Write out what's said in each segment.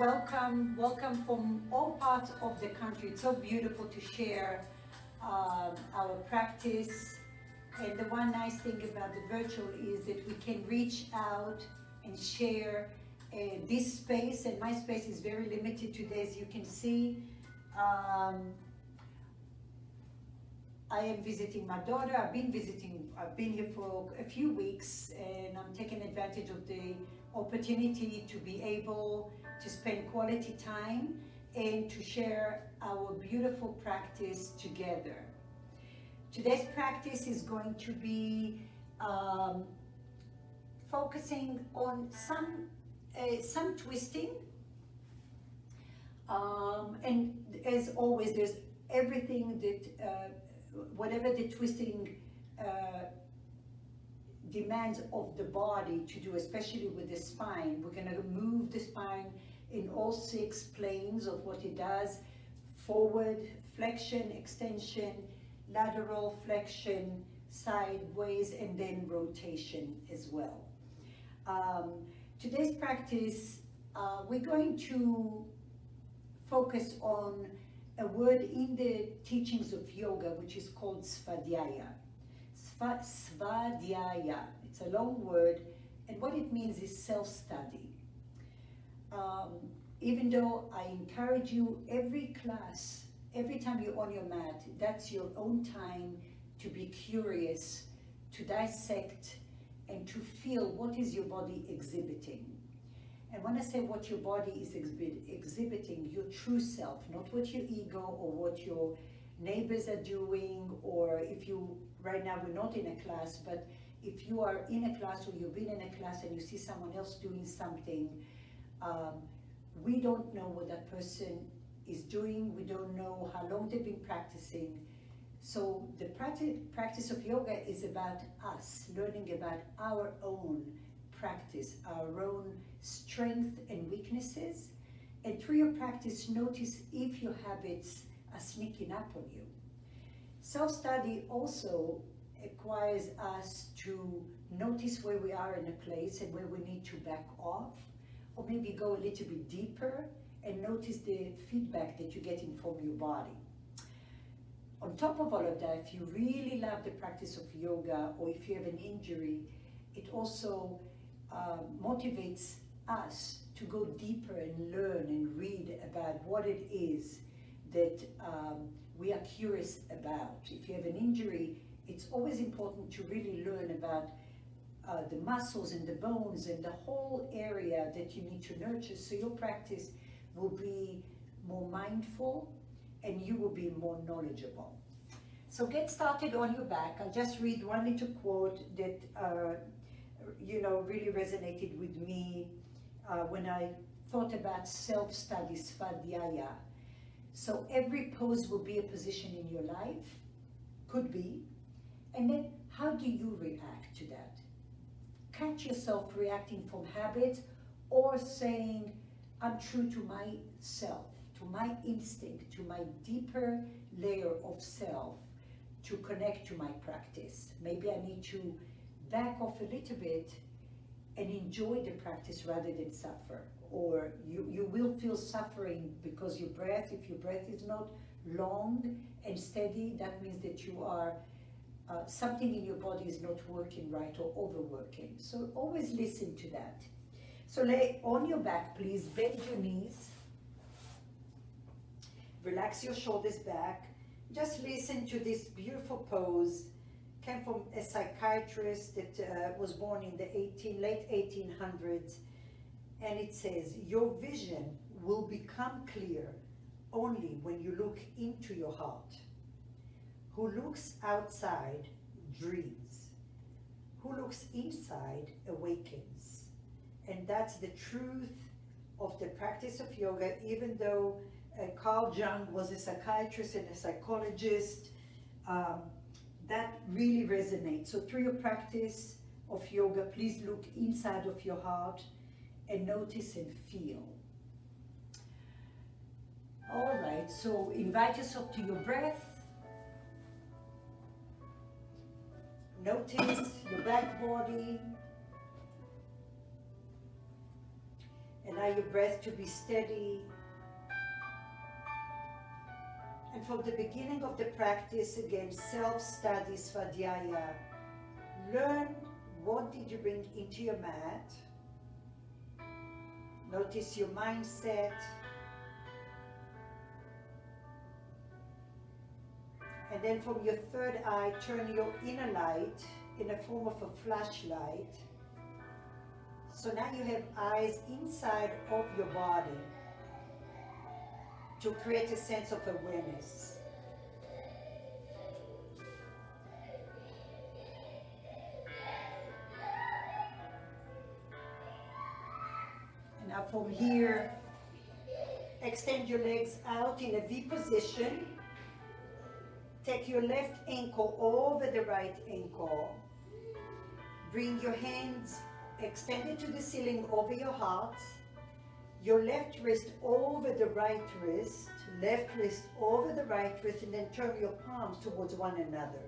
welcome from all parts of the country. It's so beautiful to share our practice. And the one nice thing about the virtual is that we can reach out and share this space. And my space is very limited today, as you can see. I am visiting my daughter. I've been here for a few weeks, and I'm taking advantage of the opportunity to be able to spend quality time and to share our beautiful practice together. Today's practice is going to be focusing on some twisting, and as always, there's everything that whatever the twisting demands of the body to do, especially with the spine. We're going to move the spine in all 6 planes of what it does: forward, flexion, extension, lateral, flexion, sideways, and then rotation as well. Today's practice, we're going to focus on a word in the teachings of yoga, which is called svadhyaya. Svadhyaya. It's a long word, and what it means is self-study. Even though I encourage you every class, every time you're on your mat, that's your own time to be curious, to dissect, and to feel what is your body exhibiting. And when I say what your body is exhibiting, your true self, not what your ego or what your neighbors are doing, or if you, right now we're not in a class, but if you are in a class or you've been in a class and you see someone else doing something, we don't know what that person is doing. We don't know how long they've been practicing. So the practice of yoga is about us, learning about our own practice, our own strength and weaknesses. And through your practice, notice if your habits are sneaking up on you. Self-study also requires us to notice where we are in a place and where we need to back off, or maybe go a little bit deeper and notice the feedback that you're getting from your body. On top of all of that, if you really love the practice of yoga, or if you have an injury, it also motivates us to go deeper and learn and read about what it is that we are curious about. If you have an injury, it's always important to really learn about the muscles and the bones and the whole area that you need to nurture, so your practice will be more mindful and you will be more knowledgeable. So get started on your back. I'll just read one little quote that really resonated with me when I thought about self-study, svadhyaya. So every pose will be a position in your life, could be, and then how do you react to that? Catch yourself reacting from habit, or saying, I'm true to myself, to my instinct, to my deeper layer of self, to connect to my practice. Maybe I need to back off a little bit and enjoy the practice rather than suffer. Or you will feel suffering because your breath, if your breath is not long and steady, that means that you are, something in your body is not working right or overworking. So always listen to that. So lay on your back, please, bend your knees. Relax your shoulders back. Just listen to this beautiful pose. Came from a psychiatrist that was born in the late 1800s. And it says, your vision will become clear only when you look into your heart. Who looks outside dreams. Who looks inside awakens. And that's the truth of the practice of yoga, even though Carl Jung was a psychiatrist and a psychologist, that really resonates. So through your practice of yoga, please look inside of your heart and notice and feel. All right, so invite yourself to your breath. Notice your back body. Allow your breath to be steady. And from the beginning of the practice, again, self-study, svadhyaya. Learn what did you bring into your mat. Notice your mindset. And then from your third eye, turn your inner light in the form of a flashlight. So now you have eyes inside of your body to create a sense of awareness. And now from here, extend your legs out in a V position. Take your left ankle over the right ankle. Bring your hands extended to the ceiling over your heart. Your left wrist over the right wrist, left wrist over the right wrist, and then turn your palms towards one another.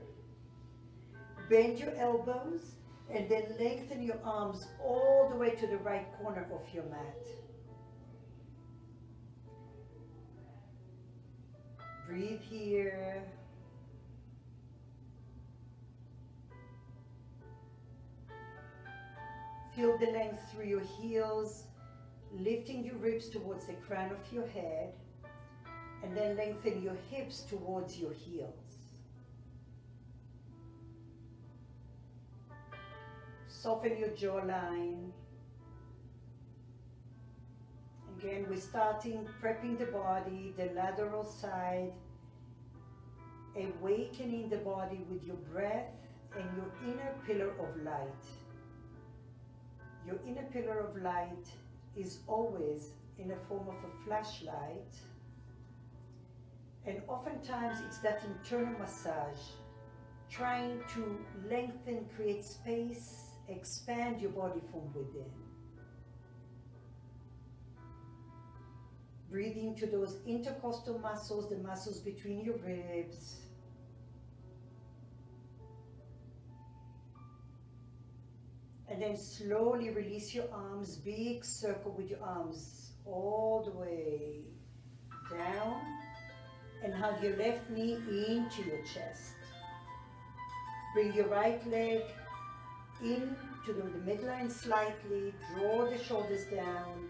Bend your elbows, and then lengthen your arms all the way to the right corner of your mat. Breathe here. Feel the length through your heels, lifting your ribs towards the crown of your head, and then lengthen your hips towards your heels. Soften your jawline. Again, we're starting prepping the body, the lateral side, awakening the body with your breath and your inner pillar of light. Your inner pillar of light is always in the form of a flashlight, and oftentimes it's that internal massage, trying to lengthen, create space, expand your body from within. Breathing to those intercostal muscles, the muscles between your ribs. And then slowly release your arms, big circle with your arms all the way down, and hug your left knee into your chest. Bring your right leg in to the midline slightly, draw the shoulders down,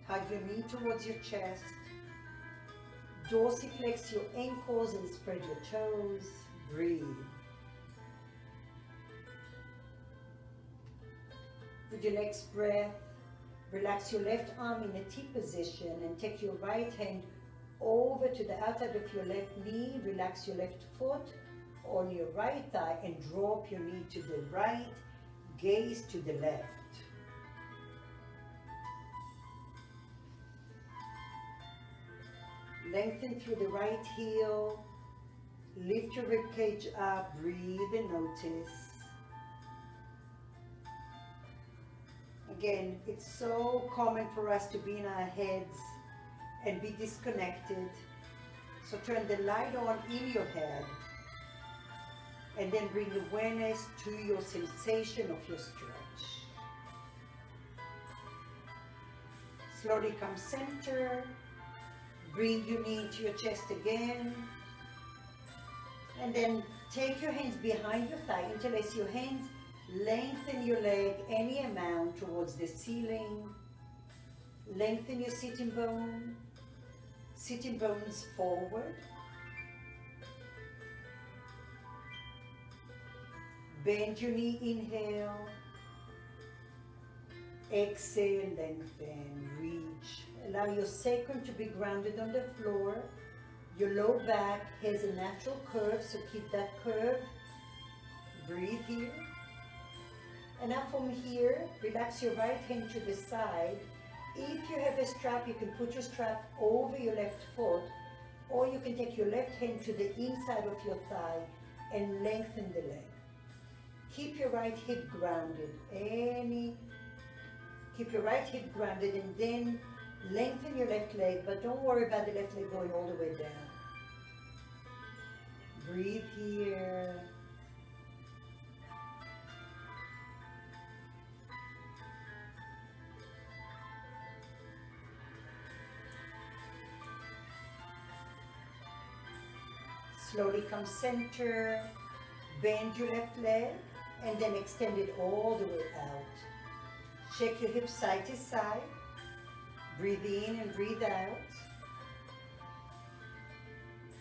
hug your knee towards your chest, dorsiflex your ankles and spread your toes, breathe. With your next breath, relax your left arm in a T position and take your right hand over to the outside of your left knee. Relax your left foot on your right thigh and drop your knee to the right, gaze to the left. Lengthen through the right heel, lift your ribcage up, breathe and notice. Again, it's so common for us to be in our heads and be disconnected. So turn the light on in your head and then bring awareness to your sensation of your stretch. Slowly come center. Bring your knee to your chest again. And then take your hands behind your thigh, interlace your hands, lengthen your leg any amount towards the ceiling. Lengthen your sitting bones forward. Bend your knee, inhale. Exhale, lengthen, reach. Allow your sacrum to be grounded on the floor. Your low back has a natural curve, so keep that curve. Breathe here. And now from here, relax your right hand to the side. If you have a strap, you can put your strap over your left foot, or you can take your left hand to the inside of your thigh and lengthen the leg. Keep your right hip grounded. Keep your right hip grounded and then lengthen your left leg, but don't worry about the left leg going all the way down. Breathe here. Slowly come center, bend your left leg, and then extend it all the way out. Shake your hips side to side. Breathe in and breathe out.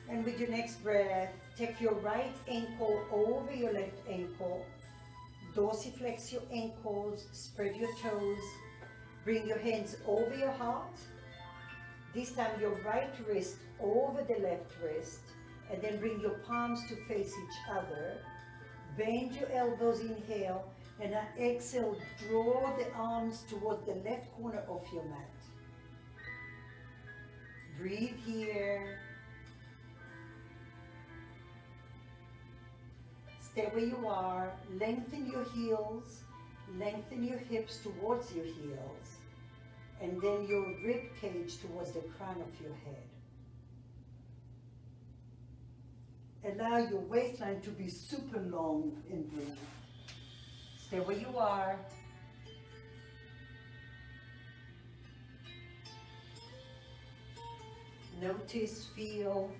And with your next breath, take your right ankle over your left ankle. Dorsiflex your ankles, spread your toes. Bring your hands over your heart. This time your right wrist over the left wrist. And then bring your palms to face each other. Bend your elbows, inhale. And exhale, draw the arms towards the left corner of your mat. Breathe here. Stay where you are. Lengthen your heels. Lengthen your hips towards your heels. And then your rib cage towards the crown of your head. Allow your waistline to be super long and breathe. Stay where you are. Notice, feel.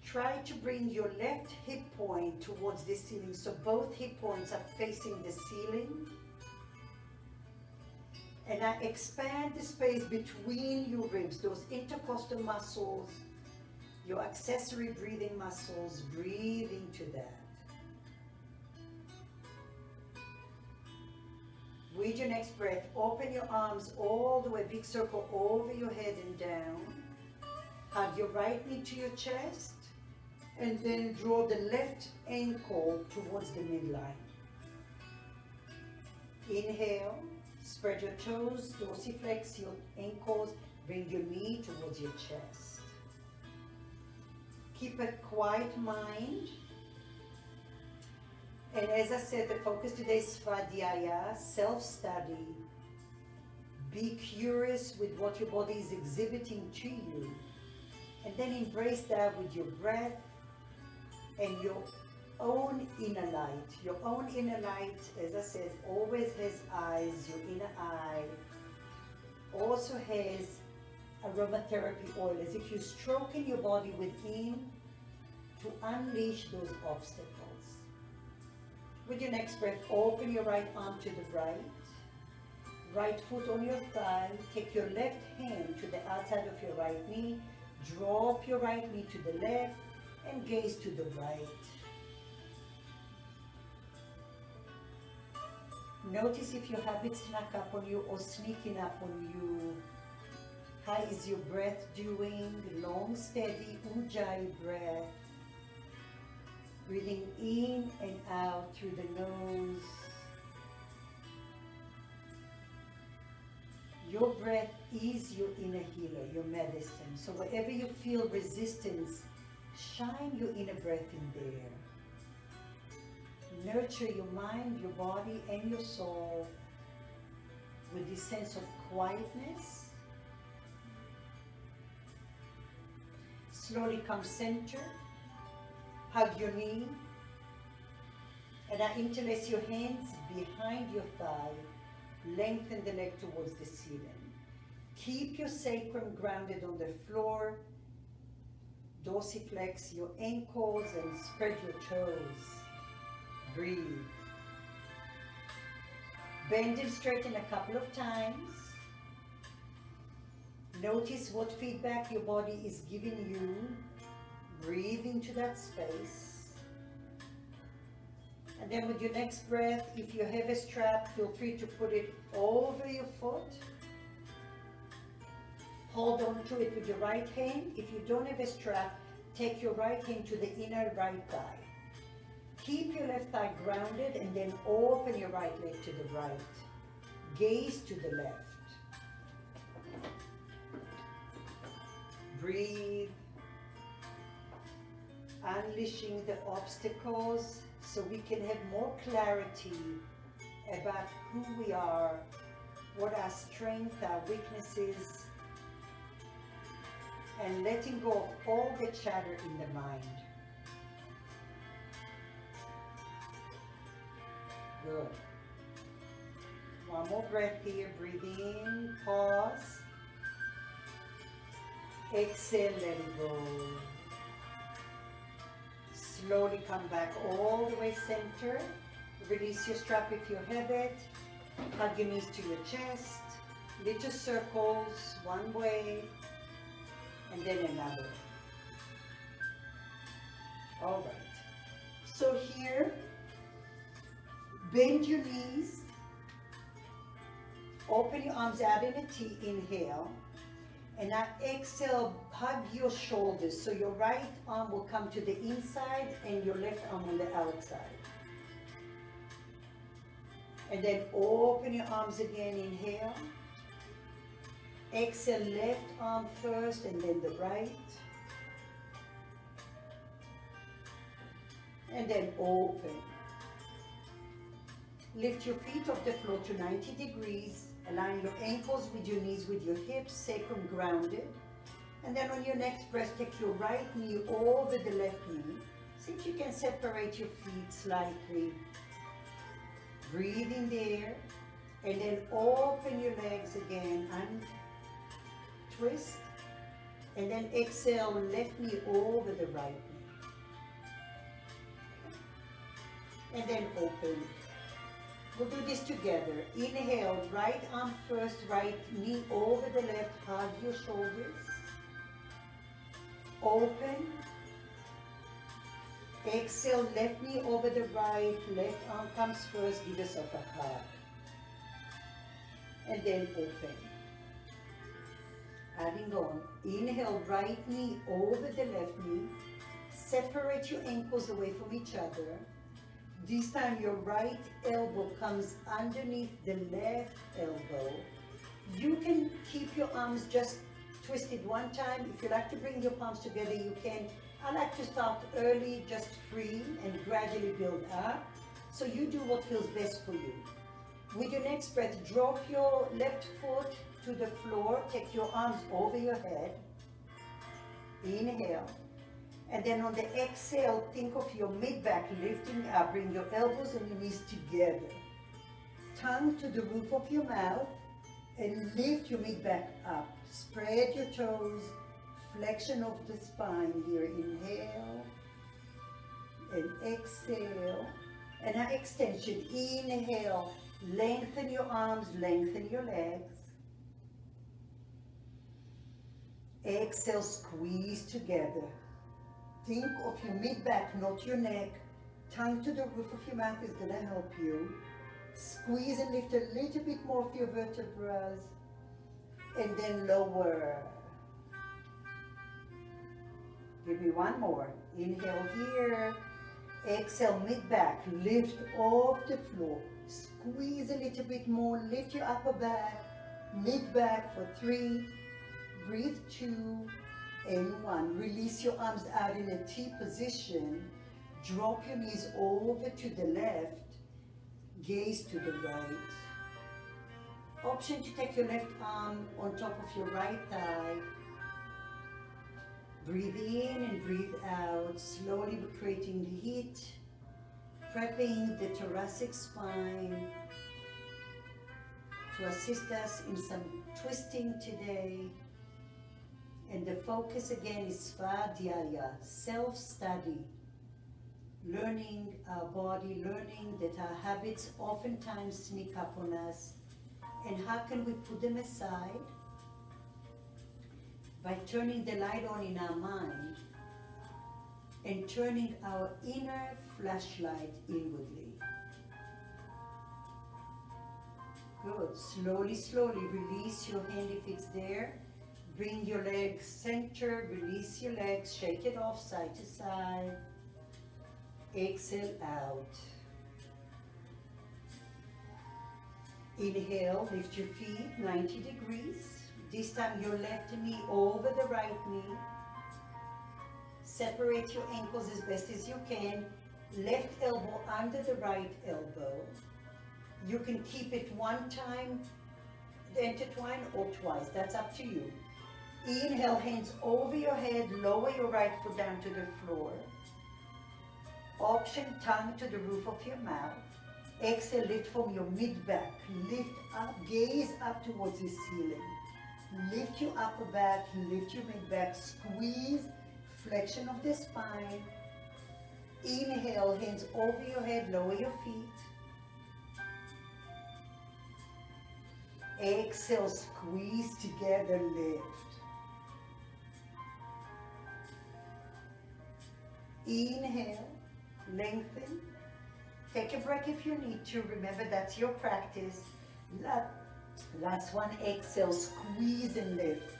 Try to bring your left hip point towards the ceiling, so both hip points are facing the ceiling. And now expand the space between your ribs, those intercostal muscles, your accessory breathing muscles. Breathe into that. With your next breath, open your arms all the way, big circle over your head and down. Hug your right knee to your chest, and then draw the left ankle towards the midline. Inhale, spread your toes, dorsiflex your ankles, bring your knee towards your chest. Keep a quiet mind. And as I said, the focus today is svadhyaya, self-study. Be curious with what your body is exhibiting to you. And then embrace that with your breath and your own inner light. Your own inner light, as I said, always has eyes. Your inner eye also has aromatherapy oil, as if you're stroking your body within to unleash those obstacles. With your next breath, open your right arm to the right. Right foot on your thigh. Take your left hand to the outside of your right knee. Drop your right knee to the left and gaze to the right. Notice if your habits snuck up on you or sneaking up on you. How is your breath doing? Long, steady Ujjayi breath. Breathing in and out through the nose. Your breath is your inner healer, your medicine. So wherever you feel resistance, shine your inner breath in there. Nurture your mind, your body, and your soul with this sense of quietness. Slowly come center. Hug your knee. And now interlace your hands behind your thigh. Lengthen the leg towards the ceiling. Keep your sacrum grounded on the floor. Dorsiflex your ankles and spread your toes. Breathe. Bend and straighten a couple of times. Notice what feedback your body is giving you. Breathe into that space. And then with your next breath, if you have a strap, feel free to put it over your foot. Hold on to it with your right hand. If you don't have a strap, take your right hand to the inner right thigh. Keep your left thigh grounded and then open your right leg to the right. Gaze to the left. Breathe. Unleashing the obstacles so we can have more clarity about who we are, what our strengths, our weaknesses, and letting go of all the chatter in the mind. Good. One more breath here. Breathe in, pause, Exhale, let it go. Slowly come back all the way center. Release your strap if you have it. Hug your knees to your chest. Little circles, one way, and then another. All right. So here, bend your knees. Open your arms out in a T, inhale. And now exhale, hug your shoulders. So your right arm will come to the inside and your left arm on the outside. And then open your arms again, inhale. Exhale, left arm first and then the right. And then open. Lift your feet off the floor to 90 degrees. Align your ankles with your knees, with your hips, sacrum grounded. And then on your next breath, take your right knee over the left knee. See if you can separate your feet slightly. Breathe in there. And then open your legs again and twist. And then exhale, left knee over the right knee. And then open. We'll do this together. Inhale, right arm first, right knee over the left, hug your shoulders. Open. Exhale, left knee over the right, left arm comes first, give yourself a hug. And then open. Adding on. Inhale, right knee over the left knee. Separate your ankles away from each other. This time your right elbow comes underneath the left elbow. You can keep your arms just twisted one time. If you like to bring your palms together, you can. I like to start early, just free, and gradually build up. So you do what feels best for you. With your next breath, drop your left foot to the floor. Take your arms over your head. Inhale. And then on the exhale, think of your mid-back lifting up. Bring your elbows and your knees together. Tongue to the roof of your mouth and lift your mid-back up. Spread your toes, flexion of the spine here. Inhale and exhale. And now extension. Inhale, lengthen your arms, lengthen your legs. Exhale, squeeze together. Think of your mid-back, not your neck. Tongue to the roof of your mouth is going to help you. Squeeze and lift a little bit more of your vertebrae. And then lower. Give me one more. Inhale here. Exhale, mid-back. Lift off the floor. Squeeze a little bit more. Lift your upper back. Mid-back for 3. Breathe 2. And 1. Release your arms out in a T position. Drop your knees over to the left. Gaze to the right. Option to take your left arm on top of your right thigh. Breathe in and breathe out. Slowly creating the heat. Prepping the thoracic spine to assist us in some twisting today. And the focus again is Svadhyaya, self-study. Learning our body, learning that our habits oftentimes sneak up on us. And how can we put them aside? By turning the light on in our mind and turning our inner flashlight inwardly. Good. Slowly, slowly release your hand if it's there. Bring your legs center, release your legs, shake it off side to side. Exhale out. Inhale, lift your feet 90 degrees. This time your left knee over the right knee. Separate your ankles as best as you can. Left elbow under the right elbow. You can keep it one time, intertwine, or twice. That's up to you. Inhale, hands over your head, lower your right foot down to the floor. Option, tongue to the roof of your mouth. Exhale, lift from your mid-back. Lift up, gaze up towards the ceiling. Lift your upper back, lift your mid back, squeeze, flexion of the spine. Inhale, hands over your head, lower your feet. Exhale, squeeze together, lift. Inhale, lengthen. Take a break if you need to. Remember, that's your practice. Last one, exhale, squeeze and lift.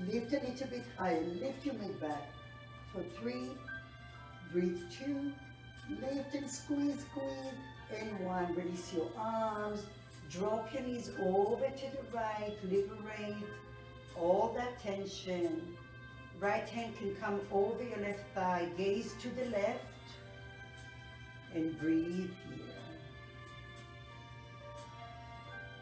Lift a little bit higher, lift your mid back. For 3, breathe 2, lift and squeeze, squeeze. And 1, release your arms. Drop your knees over to the right, liberate all that tension. Right hand can come over your left thigh, gaze to the left, and breathe here.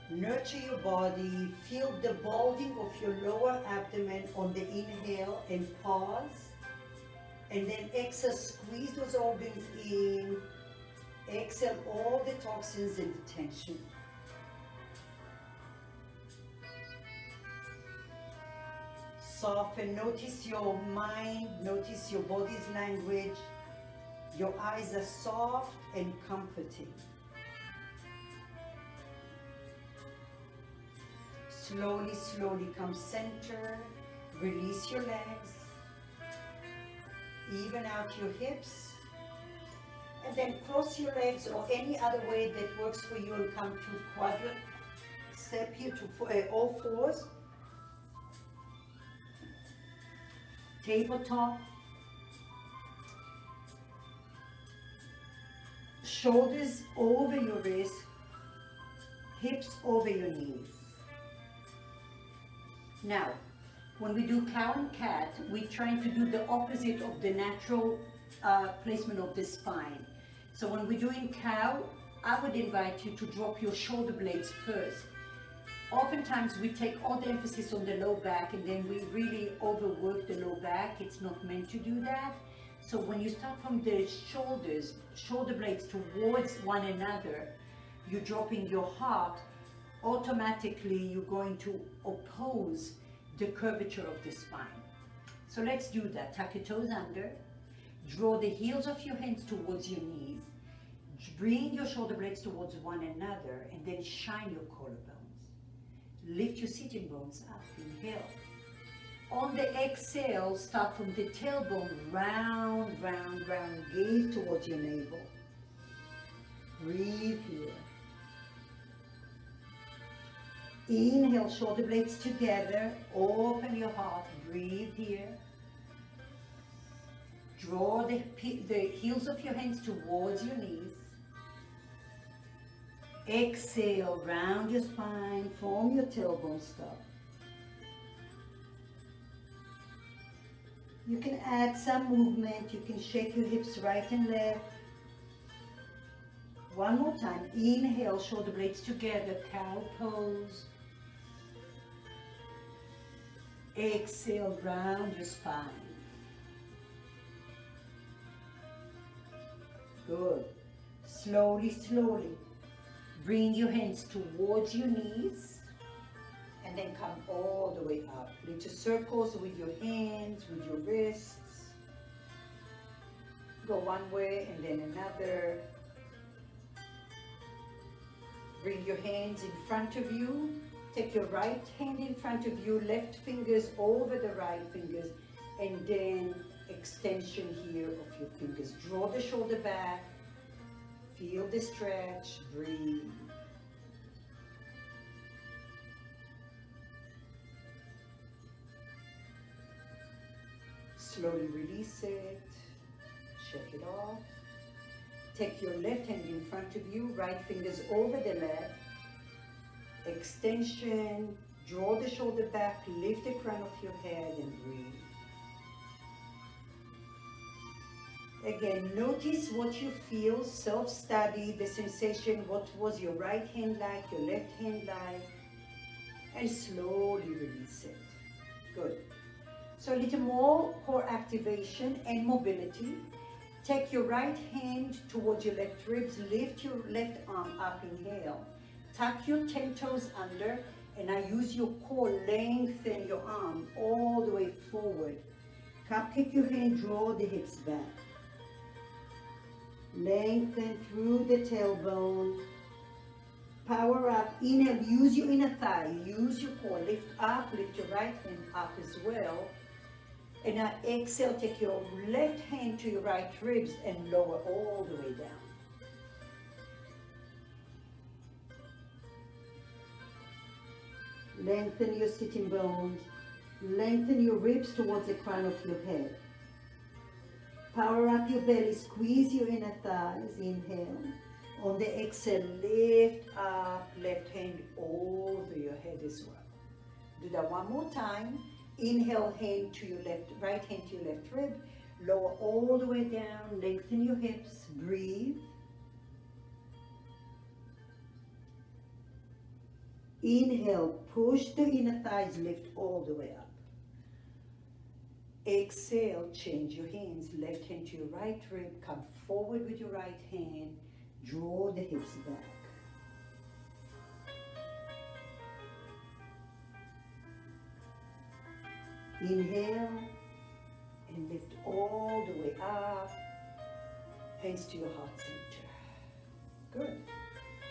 Nurture your body, feel the bulging of your lower abdomen on the inhale and pause. And then exhale, squeeze those organs in. Exhale all the toxins and the tension. Soften, notice your mind, notice your body's language. Your eyes are soft and comforting. Slowly, slowly come center. Release your legs. Even out your hips. And then cross your legs or any other way that works for you and come to quadrant. Step here to all fours. Tabletop. Shoulders over your wrist. Hips over your knees. Now, when we do cow and cat, we're trying to do the opposite of the natural placement of the spine. So when we're doing cow, I would invite you to drop your shoulder blades first. Oftentimes we take all the emphasis on the low back and then we really overwork the low back. It's not meant to do that. So when you start from the shoulders, shoulder blades towards one another, you're dropping your heart, automatically you're going to oppose the curvature of the spine. So let's do that. Tuck your toes under, draw the heels of your hands towards your knees, bring your shoulder blades towards one another, and then shine your collarbones. Lift your sitting bones up, inhale. On the exhale, start from the tailbone, round, round, round, gaze towards your navel. Breathe here. Inhale, shoulder blades together, open your heart, breathe here. Draw the heels of your hands towards your knees. Exhale, round your spine, form your tailbone stop. You can add some movement, you can shake your hips right and left. One more time, inhale, shoulder blades together, cow pose. Exhale, round your spine. Good. Slowly, slowly. Bring your hands towards your knees and then come all the way up. Little circles with your hands, with your wrists. Go one way and then another. Bring your hands in front of you. Take your right hand in front of you, left fingers over the right fingers, and then extension here of your fingers. Draw the shoulder back. Feel the stretch, breathe. Slowly release it, shake it off. Take your left hand in front of you, right fingers over the left. Extension, draw the shoulder back, lift the crown of your head and breathe. Again, notice what you feel, self-study the sensation, what was your right hand like, your left hand like, and slowly release it. Good. So a little more core activation and mobility. Take your right hand towards your left ribs, lift your left arm up, inhale. Tuck your 10 toes under And now use your core, lengthen your arm all the way forward. Cupcake your hand, draw the hips back. Lengthen through the tailbone. Power up, inhale, use your inner thigh, use your core, lift up, lift your right hand up as well. And now exhale, take your left hand to your right ribs and lower all the way down. Lengthen your sitting bones, lengthen your ribs towards the crown of your head. Power up your belly, squeeze your inner thighs, inhale. On the exhale, lift up, left hand over your head as well. Do that one more time. Inhale, hand to your left, right hand to your left rib. Lower all the way down, lengthen your hips, breathe. Inhale, push the inner thighs, lift all the way up. Exhale, change your hands, left hand to your right rib, come forward with your right hand. Draw the hips back. Inhale and lift all the way up. Hands to your heart center. Good.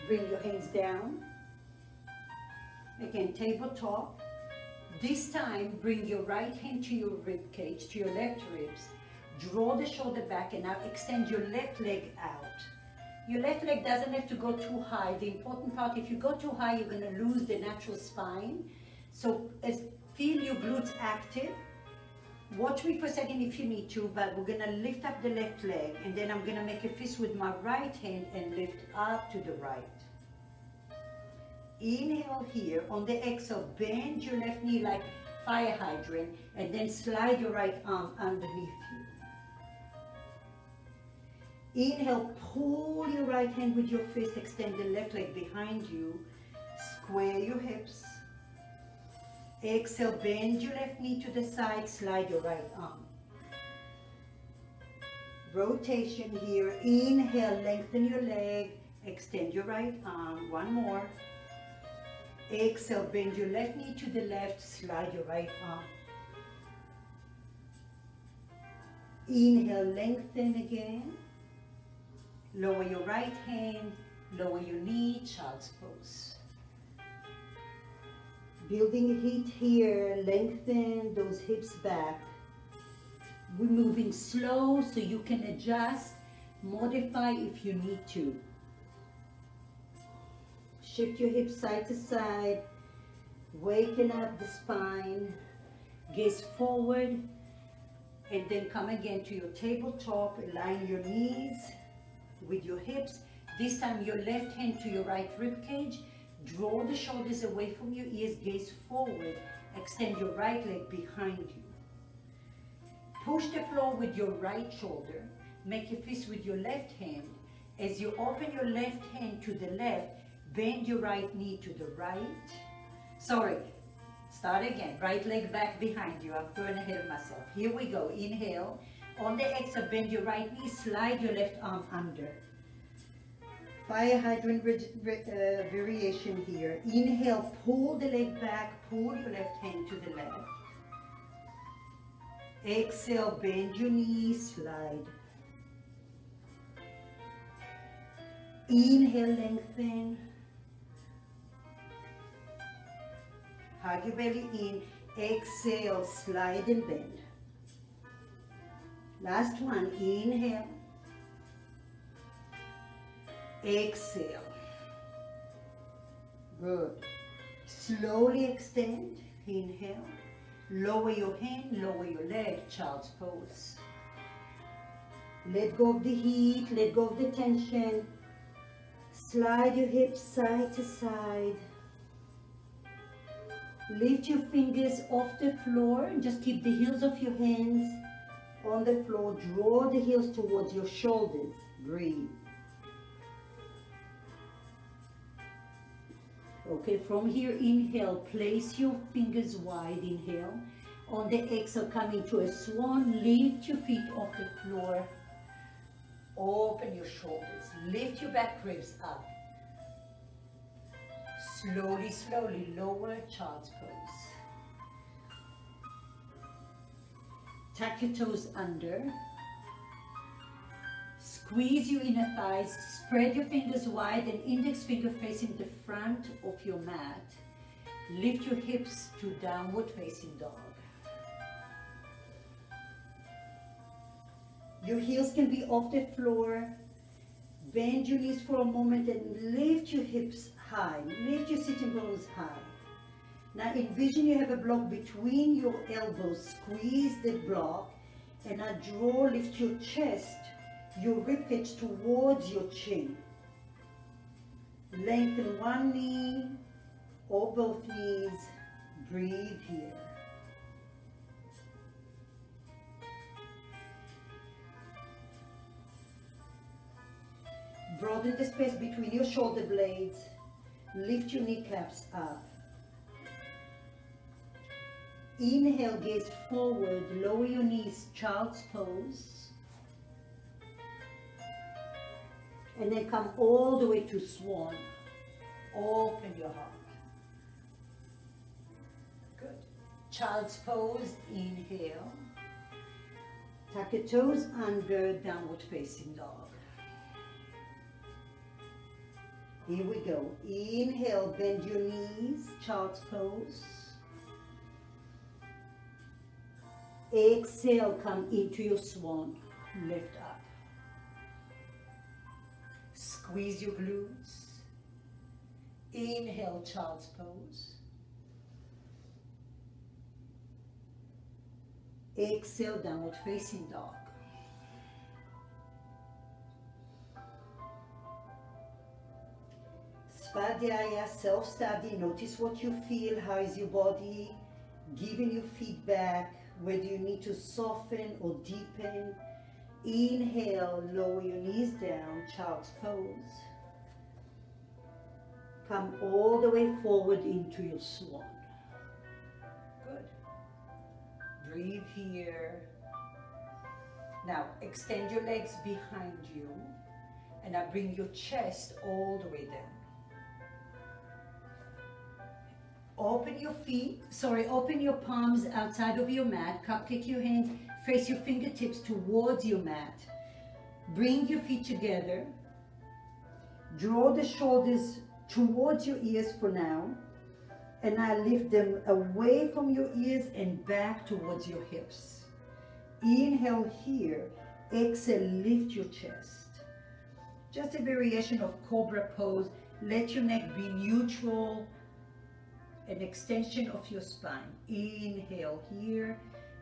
Bring your hands down. Again, tabletop. This time, bring your right hand to your rib cage, to your left ribs. Draw the shoulder back and now extend your left leg out. Your left leg doesn't have to go too high. The important part, if you go too high, you're going to lose the natural spine. So feel your glutes active. Watch me for a second if you need to, but we're going to lift up the left leg, and then I'm going to make a fist with my right hand and lift up to the right. Inhale here. On the exhale, bend your left knee like fire hydrant, and then slide your right arm underneath you. Inhale, pull your right hand with your fist, extend the left leg behind you, square your hips. Exhale, bend your left knee to the side, slide your right arm. Rotation here. Inhale, lengthen your leg, extend your right arm. One more. Exhale, bend your left knee to the left, slide your right arm. Inhale, lengthen again. Lower your right hand, lower your knee, child's pose. Building heat here, lengthen those hips back. We're moving slow so you can adjust, modify if you need to. Shift your hips side to side, waken up the spine, gaze forward, and then come again to your tabletop. Align your knees with your hips. This time your left hand to your right rib cage. Draw the shoulders away from your ears, gaze forward. Extend your right leg behind you. Push the floor with your right shoulder. Make a fist with your left hand. As you open your left hand to the left, bend your right knee to the right. Sorry, start again. Right leg back behind you. I'm going ahead of myself. Here we go. Inhale. On the exhale, bend your right knee, slide your left arm under. Fire hydrant variation here. Inhale, pull the leg back, pull your left hand to the left. Exhale, bend your knees, slide. Inhale, lengthen. Hug your belly in. Exhale, slide and bend. Last one. Inhale. Exhale. Good. Slowly extend. Inhale. Lower your hand, lower your leg, child's pose. Let go of the heat, let go of the tension. Slide your hips side to side. Lift your fingers off the floor and just keep the heels of your hands on the floor. Draw the heels towards your shoulders. Breathe. Okay, from here, inhale, place your fingers wide, inhale. On the exhale, come into a swan, lift your feet off the floor. Open your shoulders, lift your back ribs up. Slowly, slowly lower, child's pose. Tuck your toes under. Squeeze your inner thighs, spread your fingers wide and index finger facing the front of your mat. Lift your hips to downward facing dog. Your heels can be off the floor. Bend your knees for a moment and lift your hips high. Lift your sitting bones high. Now envision you have a block between your elbows. Squeeze the block and now lift your chest, your ribcage towards your chin. Lengthen one knee or both knees. Breathe here. Broaden the space between your shoulder blades. Lift your kneecaps up. Inhale, gaze forward, lower your knees, child's pose. And then come all the way to swan. Open your heart. Good. Child's pose, inhale. Tuck your toes under, downward facing dog. Here we go. Inhale, bend your knees, child's pose. Exhale, come into your swan. Lift up. Squeeze your glutes. Inhale, child's pose. Exhale, downward facing dog. Svadhyaya, self-study. Notice what you feel. How is your body giving you feedback? Where do you need to soften or deepen? Inhale, lower your knees down, child's pose. Come all the way forward into your swan. Good. Breathe here. Now extend your legs behind you and now bring your chest all the way down. Open your palms outside of your mat. Cupcake your hands, face your fingertips towards your mat. Bring your feet together. Draw the shoulders towards your ears for now. And now lift them away from your ears and back towards your hips. Inhale here. Exhale, lift your chest. Just a variation of cobra pose. Let your neck be neutral. An extension of your spine. Inhale here,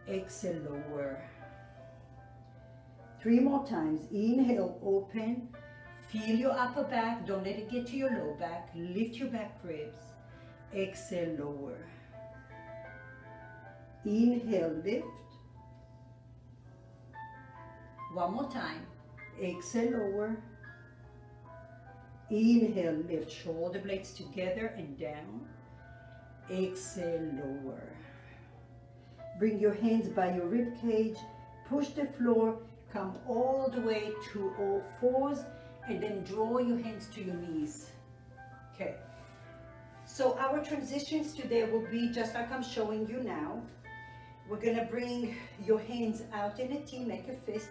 exhale, lower. 3 more times. Inhale, open. Feel your upper back. Don't let it get to your low back. Lift your back ribs. Exhale, lower. Inhale, lift. 1 more time. Exhale, lower. Inhale, lift. Shoulder blades together and down. Exhale, lower. Bring your hands by your rib cage, push the floor, come all the way to all fours, and then draw your hands to your knees. Okay, so our transitions today will be just like I'm showing you now. We're gonna bring your hands out in a T, make a fist.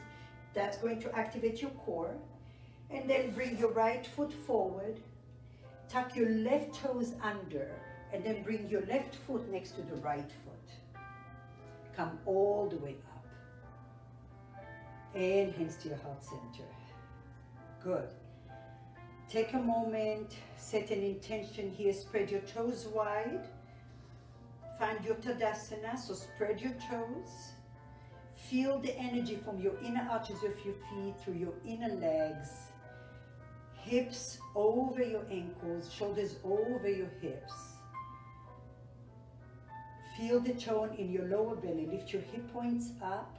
That's going to activate your core. And then bring your right foot forward, tuck your left toes under, and then bring your left foot next to the right foot. Come all the way up. And hands to your heart center. Good. Take a moment, set an intention here. Spread your toes wide. Find your Tadasana, so spread your toes. Feel the energy from your inner arches of your feet through your inner legs. Hips over your ankles, shoulders over your hips. Feel the tone in your lower belly. Lift your hip points up,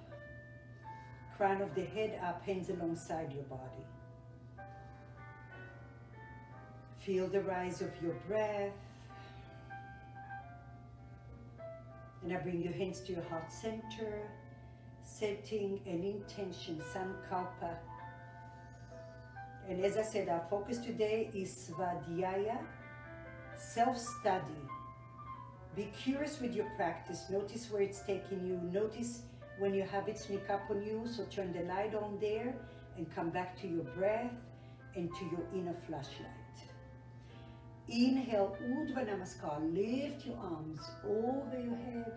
crown of the head up, hands alongside your body. Feel the rise of your breath. And now bring your hands to your heart center, setting an intention, Sankalpa. And as I said, our focus today is Svadhyaya, Self-study. Be curious with your practice. Notice where it's taking you. Notice when your habits sneak up on you. So turn the light on there and come back to your breath and to your inner flashlight. Inhale, Urdhva Namaskar. Lift your arms over your head.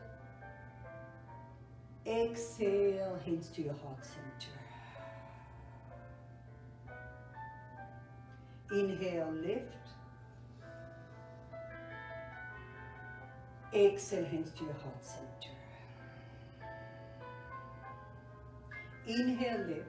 Exhale, hands to your heart center. Inhale, lift. Exhale, hands to your heart center. Inhale, lift.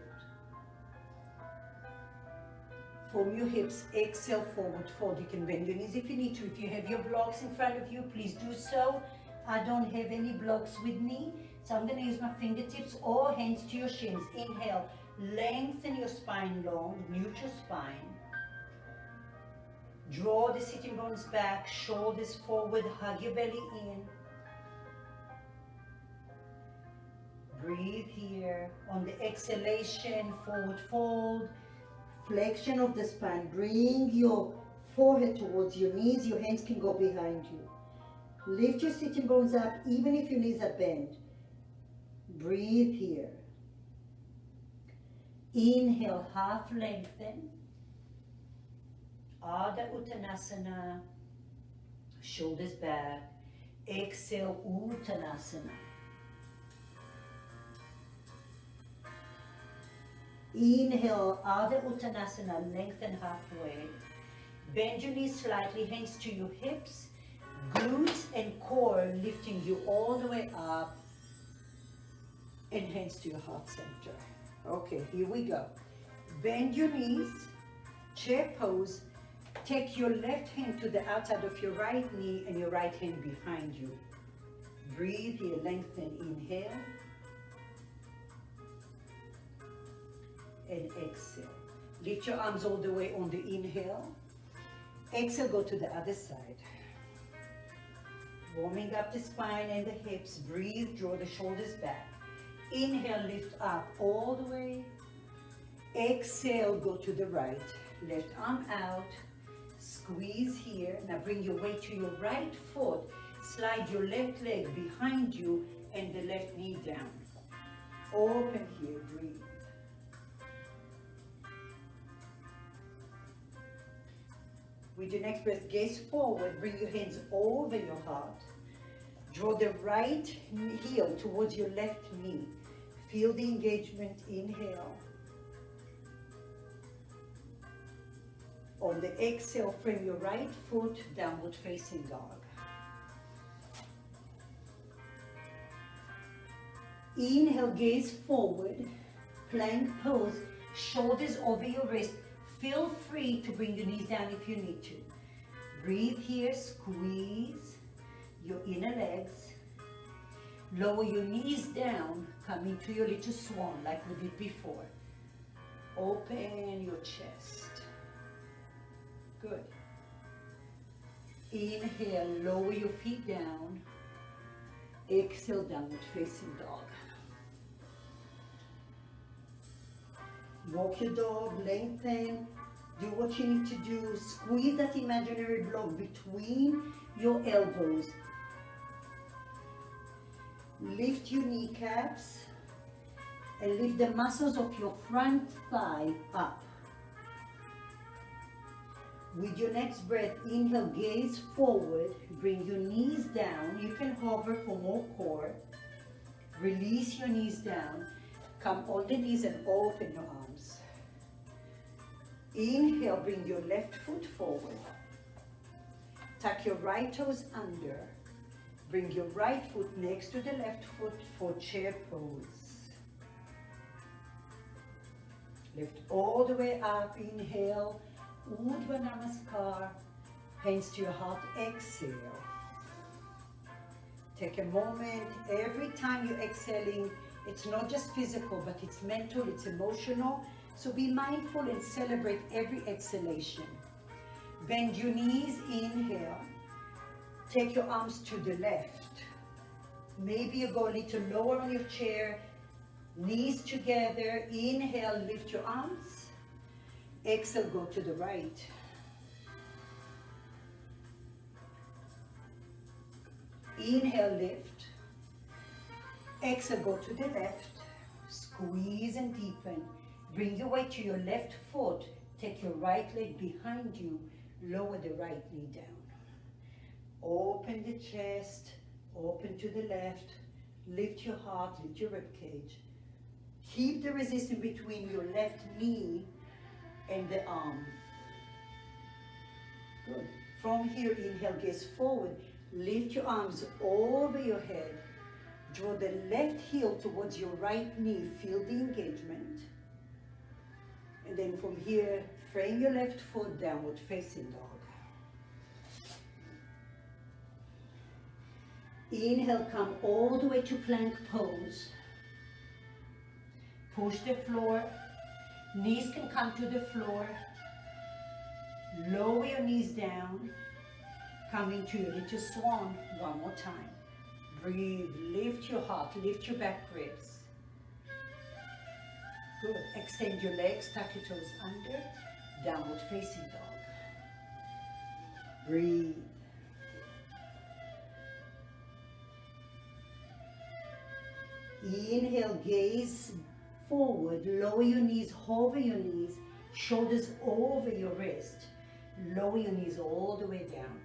Form your hips, exhale, forward fold. You can bend your knees if you need to. If you have your blocks in front of you, please do so. I don't have any blocks with me, so I'm going to use my fingertips or hands to your shins. Inhale, lengthen your spine long, neutral spine. Draw the sitting bones back, shoulders forward, hug your belly in. Breathe here. On the exhalation, forward fold. Flexion of the spine. Bring your forehead towards your knees. Your hands can go behind you. Lift your sitting bones up even if your knees are bent. Breathe here. Inhale, half lengthen. Ardha Uttanasana. Shoulders back. Exhale, Uttanasana. Inhale, Ardha Uttanasana, lengthen halfway. Bend your knees slightly, hands to your hips, glutes and core lifting you all the way up, and hands to your heart center. Okay, here we go. Bend your knees, chair pose. Take your left hand to the outside of your right knee and your right hand behind you. Breathe here, lengthen, inhale. And exhale. Lift your arms all the way on the inhale. Exhale, go to the other side. Warming up the spine and the hips. Breathe, draw the shoulders back. Inhale, lift up all the way. Exhale, go to the right. Left arm out. Squeeze here. Now bring your weight to your right foot. Slide your left leg behind you and the left knee down. Open here, breathe. With your next breath, gaze forward, bring your hands over your heart. Draw the right heel towards your left knee. Feel the engagement, inhale. On the exhale, frame your right foot, downward facing dog. Inhale, gaze forward, plank pose, shoulders over your wrist. Feel free to bring your knees down if you need to. Breathe here, squeeze your inner legs. Lower your knees down, come into your little swan like we did before. Open your chest. Good. Inhale, lower your feet down. Exhale, downward facing dog. Walk your dog, lengthen, do what you need to do. Squeeze that imaginary block between your elbows. Lift your kneecaps and lift the muscles of your front thigh up. With your next breath, inhale, gaze forward, bring your knees down. You can hover for more core. Release your knees down. Come on the knees and open your arms. Inhale, bring your left foot forward. Tuck your right toes under. Bring your right foot next to the left foot for chair pose. Lift all the way up, inhale, Urdhva Namaskar, hands to your heart, exhale. Take a moment, every time you're exhaling, it's not just physical, but it's mental, it's emotional. So be mindful and celebrate every exhalation. Bend your knees, inhale. Take your arms to the left. Maybe you go a little lower on your chair. Knees together, inhale, lift your arms. Exhale, go to the right. Inhale, lift. Exhale, go to the left. Squeeze and deepen. Bring your weight to your left foot. Take your right leg behind you. Lower the right knee down. Open the chest. Open to the left. Lift your heart, lift your rib cage. Keep the resistance between your left knee and the arm. Good. From here, inhale, gaze forward. Lift your arms over your head. Draw the left heel towards your right knee. Feel the engagement. And then from here, frame your left foot, downward facing dog. Inhale, come all the way to plank pose. Push the floor. Knees can come to the floor. Lower your knees down. Come into your little swan one more time. Breathe, lift your heart, lift your back ribs. Good. Extend your legs, tuck your toes under. Downward facing dog. Breathe. Inhale, gaze forward, lower your knees, hover your knees, shoulders over your wrist. Lower your knees all the way down.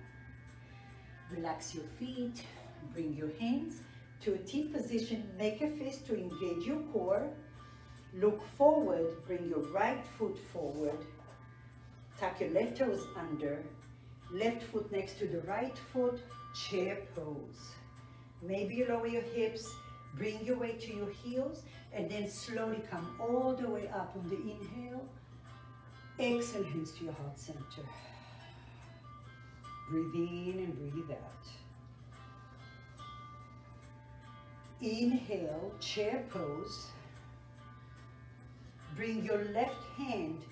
Relax your feet, bring your hands to a T position, make a fist to engage your core. Look forward, bring your right foot forward. Tuck your left toes under, left foot next to the right foot, chair pose. Maybe you lower your hips, bring your weight to your heels, and then slowly come all the way up on the inhale. Exhale, hands to your heart center. Breathe in and breathe out. Inhale, chair pose. Bring your left hand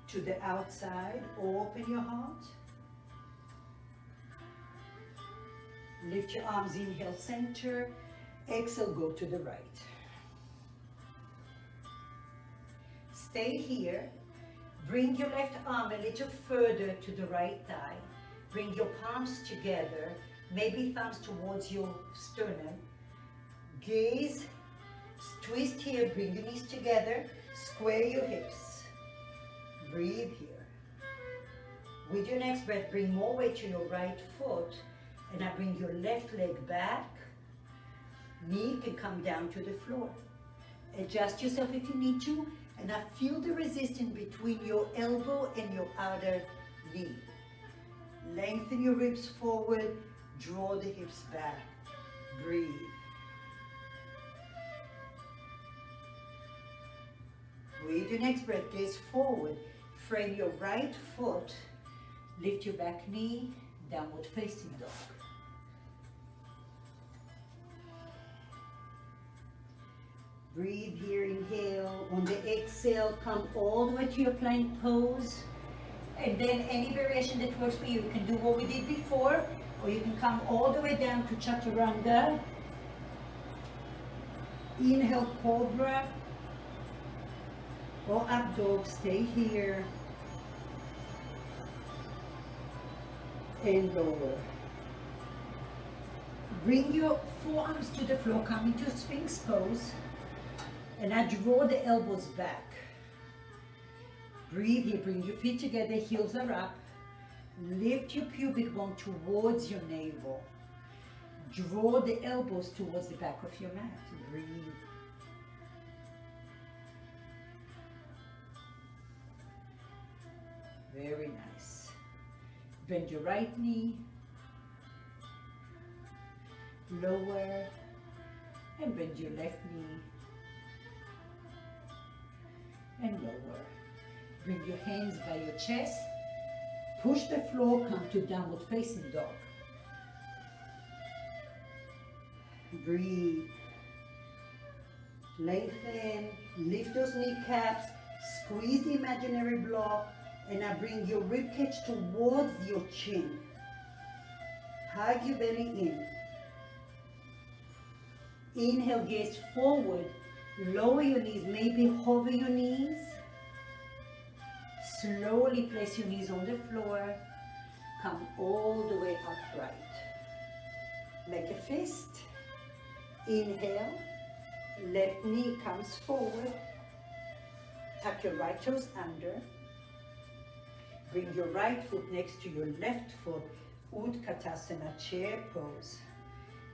to the outside, open your heart. Lift your arms, inhale, center. Exhale, go to the right. Stay here. Bring your left arm a little further to the right thigh. Bring your palms together, maybe thumbs towards your sternum. Gaze, twist here, bring your knees together, square your hips. Breathe here. With your next breath, bring more weight to your right foot, and now bring your left leg back. Knee can come down to the floor. Adjust yourself if you need to, and now feel the resistance between your elbow and your outer knee. Lengthen your ribs forward, draw the hips back. Breathe. With your next breath, gaze forward, frame your right foot, lift your back knee, downward facing dog. Breathe here, inhale. On the exhale, come all the way to your plank pose. And then any variation that works for you. You can do what we did before, or you can come all the way down to chaturanga. Inhale, cobra. Or up dog, stay here. And lower. Bring your forearms to the floor, come into Sphinx pose. And now draw the elbows back. Breathe here, bring your feet together, heels are up. Lift your pubic bone towards your navel. Draw the elbows towards the back of your mat. Breathe. Very nice. Bend your right knee. Lower. And bend your left knee. And lower. Bring your hands by your chest. Push the floor, come to downward facing dog. Breathe. Lengthen, lift those kneecaps, squeeze the imaginary block, and now bring your ribcage towards your chin. Hug your belly in. Inhale, gaze forward. Lower your knees, maybe hover your knees. Slowly place your knees on the floor. Come all the way upright. Make a fist. Inhale, left knee comes forward. Tuck your right toes under. Bring your right foot next to your left foot. Utkatasana, chair pose.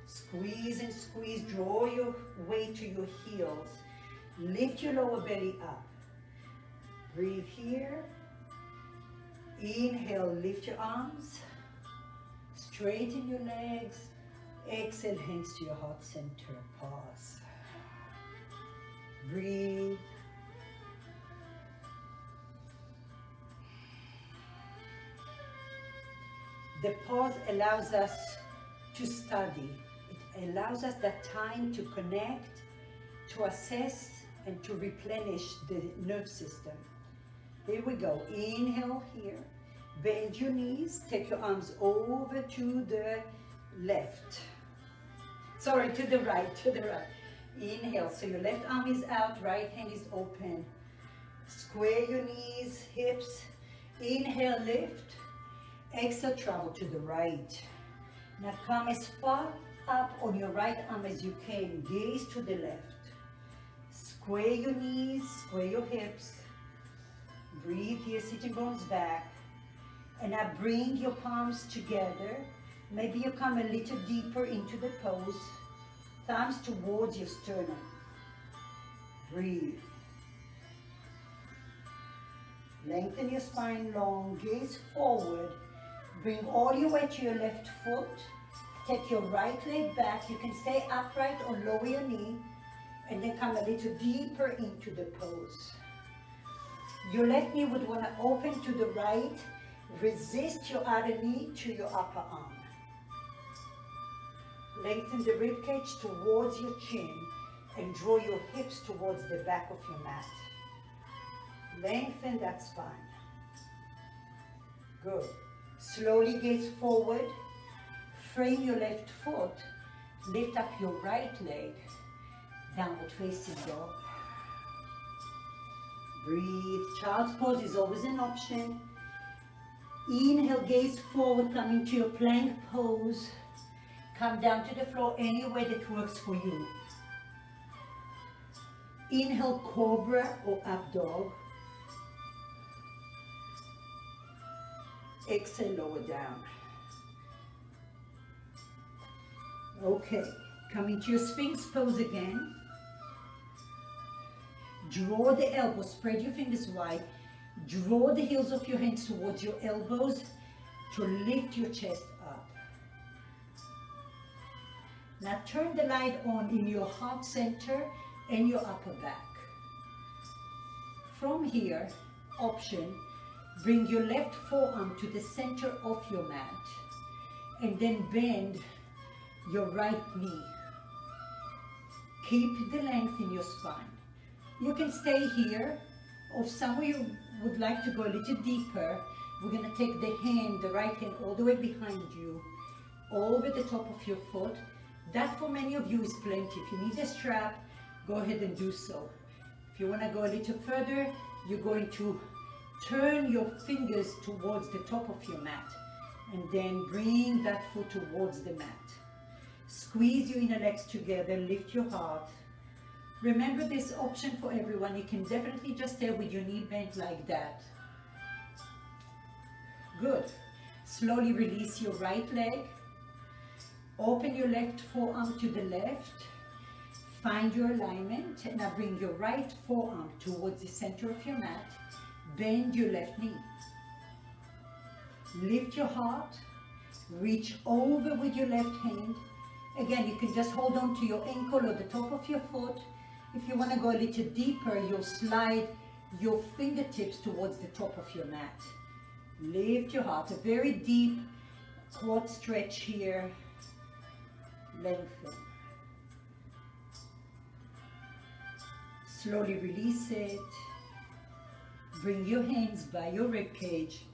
Squeeze and squeeze, draw your weight to your heels. Lift your lower belly up. Breathe here. Inhale, lift your arms. Straighten your legs. Exhale, hands to your heart center. Pause. Breathe. The pause allows us to study. It allows us that time to connect, to assess, and to replenish the nerve system. Here we go. Inhale here. Bend your knees. Take your arms over to the left. Sorry, to the right, to the right. Inhale. So your left arm is out, right hand is open. Square your knees, hips. Inhale, lift. Exhale, travel to the right. Now come as far up on your right arm as you can. Gaze to the left. Square your knees, square your hips. Breathe here, sitting bones back. And now bring your palms together. Maybe you come a little deeper into the pose. Thumbs towards your sternum. Breathe. Lengthen your spine long, gaze forward. Bring all your weight to your left foot. Take your right leg back. You can stay upright or lower your knee. And then come a little deeper into the pose. Your left knee would want to open to the right. Resist your other knee to your upper arm. Lengthen the rib cage towards your chin and draw your hips towards the back of your mat. Lengthen that spine. Good. Slowly gaze forward. Frame your left foot. Lift up your right leg. Downward facing dog. Breathe. Child's pose is always an option. Inhale, gaze forward, come into your plank pose. Come down to the floor any way that works for you. Inhale, cobra or up dog. Exhale, lower down. Okay, come into your Sphinx pose again. Draw the elbows, spread your fingers wide. Draw the heels of your hands towards your elbows to lift your chest up. Now turn the light on in your heart center and your upper back. From here, option, bring your left forearm to the center of your mat and then bend your right knee. Keep the length in your spine. You can stay here, or if somewhere you would like to go a little deeper, we're going to take the hand, the right hand, all the way behind you, over the top of your foot. That for many of you is plenty. If you need a strap, go ahead and do so. If you want to go a little further, you're going to turn your fingers towards the top of your mat and then bring that foot towards the mat. Squeeze your inner legs together, lift your heart. Remember this option for everyone. You can definitely just stay with your knee bent like that. Good. Slowly release your right leg. Open your left forearm to the left. Find your alignment. And now bring your right forearm towards the center of your mat. Bend your left knee. Lift your heart. Reach over with your left hand. Again, you can just hold on to your ankle or the top of your foot. If you want to go a little deeper, you'll slide your fingertips towards the top of your mat. Lift your heart. A very deep quad stretch here. Lengthen. Slowly release it. Bring your hands by your rib cage.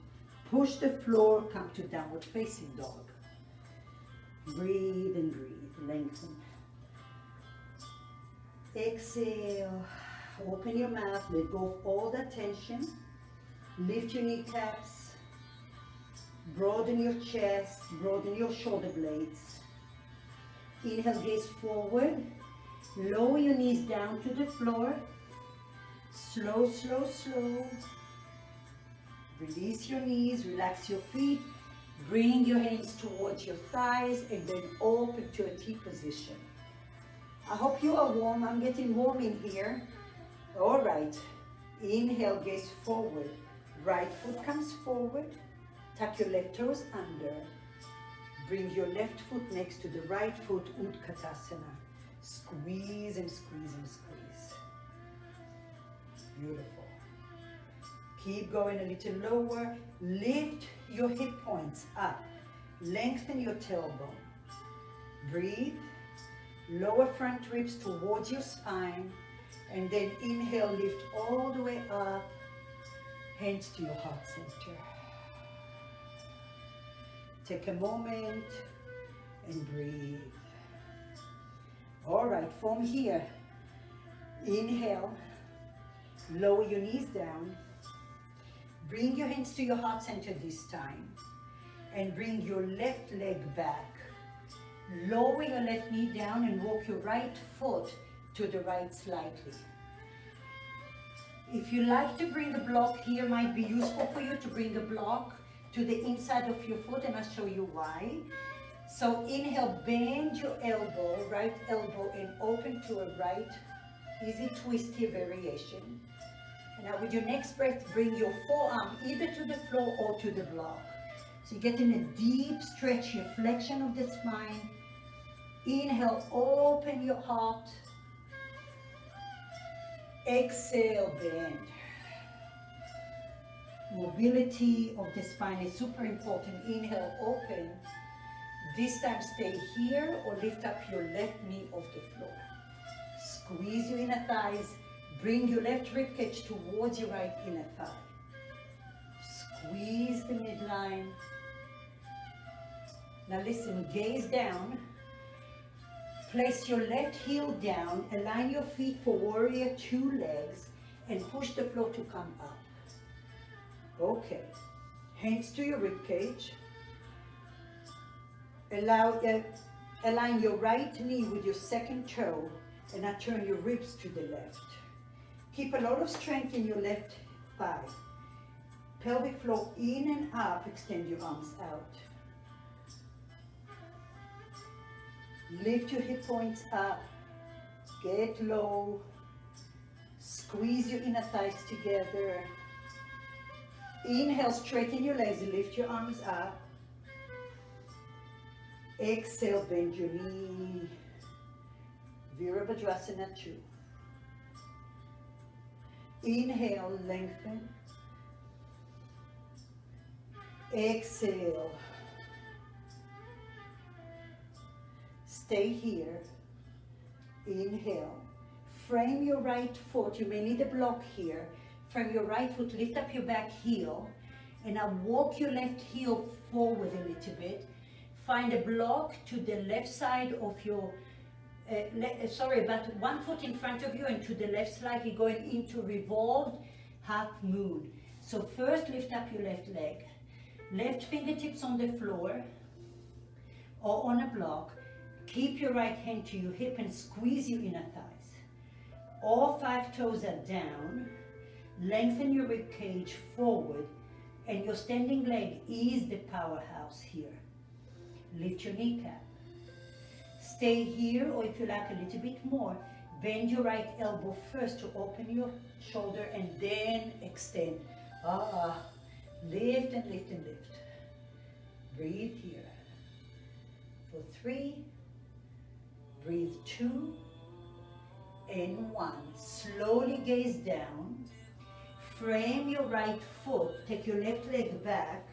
Push the floor. Come to downward facing dog. Breathe and breathe. Lengthen. Exhale. Open your mouth. Let go of all that tension. Lift your kneecaps. Broaden your chest. Broaden your shoulder blades. Inhale, gaze forward. Lower your knees down to the floor. Slow, slow, slow. Release your knees, relax your feet. Bring your hands towards your thighs and then open to a T position. I hope you are warm. I'm getting warm in here. All right. Inhale, gaze forward. Right foot comes forward. Tuck your left toes under. Bring your left foot next to the right foot, Utkatasana. Squeeze and squeeze and squeeze. Beautiful. Keep going a little lower. Lift your hip points up. Lengthen your tailbone. Breathe. Lower front ribs towards your spine. And then inhale, lift all the way up. Hands to your heart center. Take a moment and breathe. All right, from here, inhale, lower your knees down. Bring your hands to your heart center this time. And bring your left leg back. Lower your left knee down and walk your right foot to the right slightly. If you like to bring a block here, might be useful for you to bring a block to the inside of your foot, and I'll show you why. So inhale, bend your elbow, right elbow, and open to a right easy twist here variation. And now with your next breath, bring your forearm either to the floor or to the block. So you're getting a deep stretch here, flexion of the spine. Inhale, open your heart. Exhale, bend. Mobility of the spine is super important. Inhale, open. This time stay here or lift up your left knee off the floor. Squeeze your inner thighs. Bring your left ribcage towards your right inner thigh. Squeeze the midline. Now listen, gaze down. Place your left heel down. Align your feet for warrior 2 legs and push the floor to come up. Okay. Hands to your ribcage. Align your right knee with your second toe and now turn your ribs to the left. Keep a lot of strength in your left thigh. Pelvic flow in and up. Extend your arms out. Lift your hip points up. Get low. Squeeze your inner thighs together. Inhale, straighten your legs. Lift your arms up. Exhale, bend your knee. Virabhadrasana 2. Inhale, lengthen. Exhale. Stay here. Inhale. Frame your right foot. You may need a block here. Frame your right foot. Lift up your back heel. And now walk your left heel forward a little bit. Find a block to the left side of your, about 1 foot in front of you and to the left slightly, going into revolved half moon. So first lift up your left leg. Left fingertips on the floor or on a block. Keep your right hand to your hip and squeeze your inner thighs. All 5 toes are down. Lengthen your rib cage forward and your standing leg is the powerhouse here. Lift your kneecap. Stay here, or if you like a little bit more, bend your right elbow first to open your shoulder and then extend. Lift and lift and lift. Breathe here. For 3, breathe 2, and 1. Slowly gaze down. Frame your right foot. Take your left leg back.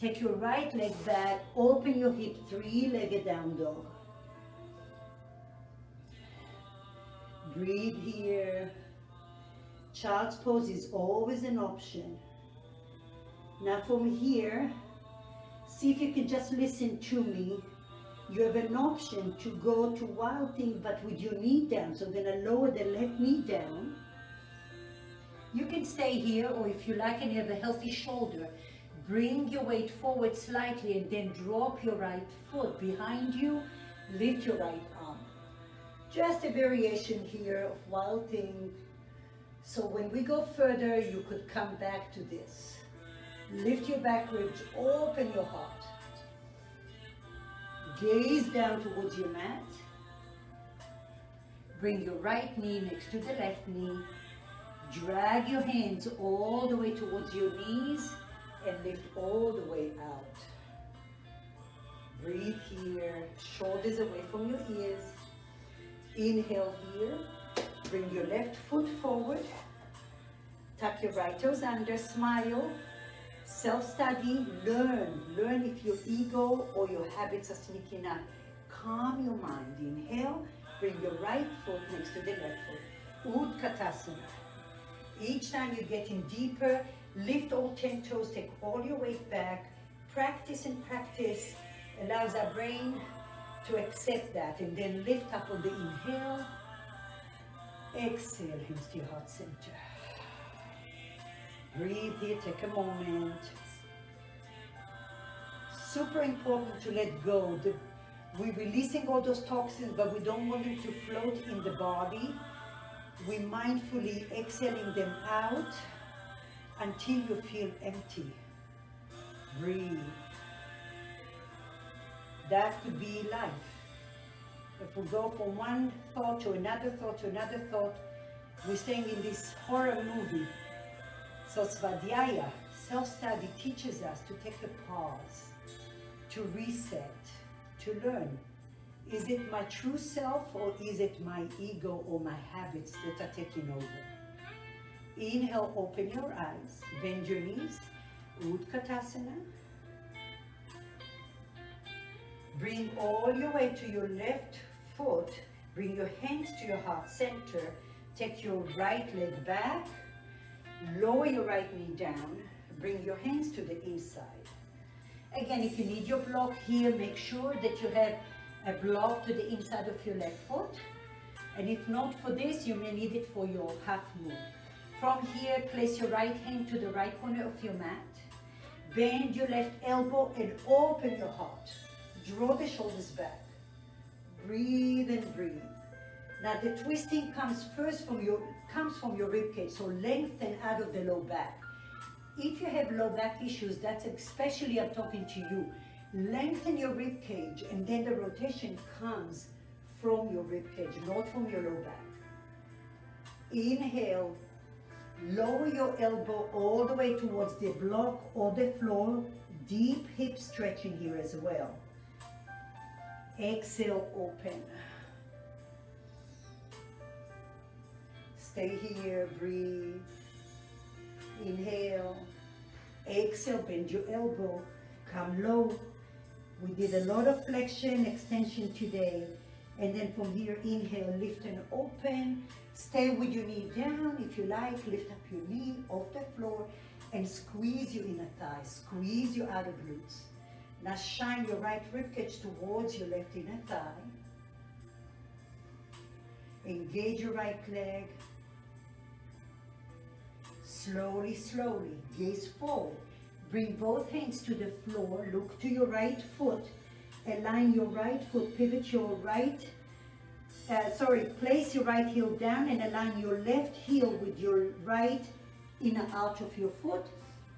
Take your right leg back. Open your hip, 3-legged down dog. Breathe here. Child's pose is always an option. Now from here, see if you can just listen to me. You have an option to go to wild thing, but with your knee down. So I'm gonna lower the left knee down. You can stay here, or if you like and you have a healthy shoulder, bring your weight forward slightly and then drop your right foot behind you. Lift your right arm. Just a variation here of wild thing. So when we go further, you could come back to this. Lift your back ribs, open your heart. Gaze down towards your mat. Bring your right knee next to the left knee. Drag your hands all the way towards your knees and lift all the way out. Breathe here, shoulders away from your ears. Inhale here, bring your left foot forward. Tuck your right toes under, smile. Self-study, learn if your ego or your habits are sneaking up. Calm your mind. Inhale, bring your right foot next to the left foot. Utkatasana. Each time you're getting deeper, lift all 10 toes, take all your weight back. Practice and practice allows our brain to accept that, and then lift up on the inhale. Exhale, hands to your heart center. Breathe here, take a moment. Super important to let go. We're releasing all those toxins, but we don't want them to float in the body. We're mindfully exhaling them out until you feel empty. Breathe. That could be life. If we go from one thought to another thought to another thought, we're staying in this horror movie. So Svadhyaya, self-study, teaches us to take a pause, to reset, to learn. Is it my true self, or is it my ego or my habits that are taking over? Inhale, open your eyes, bend your knees, Utkatasana. Bring all your weight to your left foot, bring your hands to your heart center, take your right leg back, lower your right knee down, bring your hands to the inside. Again, if you need your block here, make sure that you have a block to the inside of your left foot. And if not for this, you may need it for your half moon. From here, place your right hand to the right corner of your mat. Bend your left elbow and open your heart. Draw the shoulders back. Breathe and breathe. Now the twisting comes first from your rib cage, so lengthen out of the low back. If you have low back issues, that's especially, I'm talking to you. Lengthen your rib cage, and then the rotation comes from your rib cage, not from your low back. Inhale, lower your elbow all the way towards the block or the floor. Deep hip stretching here as well. Exhale, open. Stay here, breathe. Inhale. Exhale, bend your elbow. Come low. We did a lot of flexion, extension today. And then from here, inhale, lift and open. Stay with your knee down. If you like, lift up your knee off the floor and squeeze your inner thigh. Squeeze your outer glutes. Now shine your right ribcage towards your left inner thigh. Engage your right leg. Slowly, slowly, gaze forward. Bring both hands to the floor. Look to your right foot. Align your right foot. Pivot your right, place your right heel down and align your left heel with your right inner arch of your foot.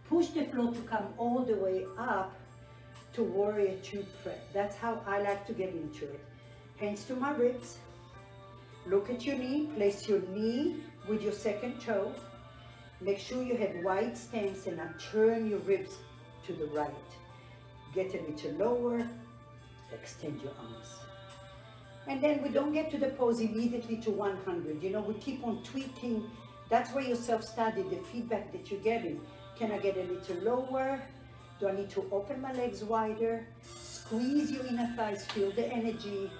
Push the floor to come all the way up to warrior two press. That's how I like to get into it. Hands to my ribs. Look at your knee. Place your knee with your second toe. Make sure you have wide stance and now turn your ribs to the right. Get a little lower. Extend your arms. And then we don't get to the pose immediately to 100. You know, we keep on tweaking. That's where you self-study, the feedback that you're getting. Can I get a little lower? Do I need to open my legs wider? Squeeze your inner thighs, feel the energy.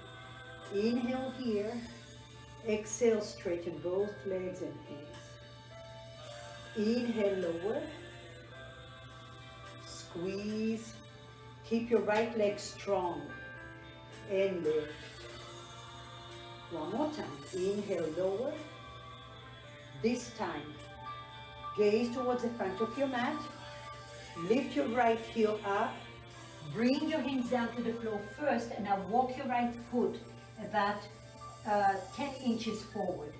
Inhale here. Exhale, straighten both legs and hands. Inhale, lower. Squeeze. Keep your right leg strong. And lift. One more time. Inhale, lower. This time, gaze towards the front of your mat. Lift your right heel up. Bring your hands down to the floor first, and now walk your right foot about 10 inches forward.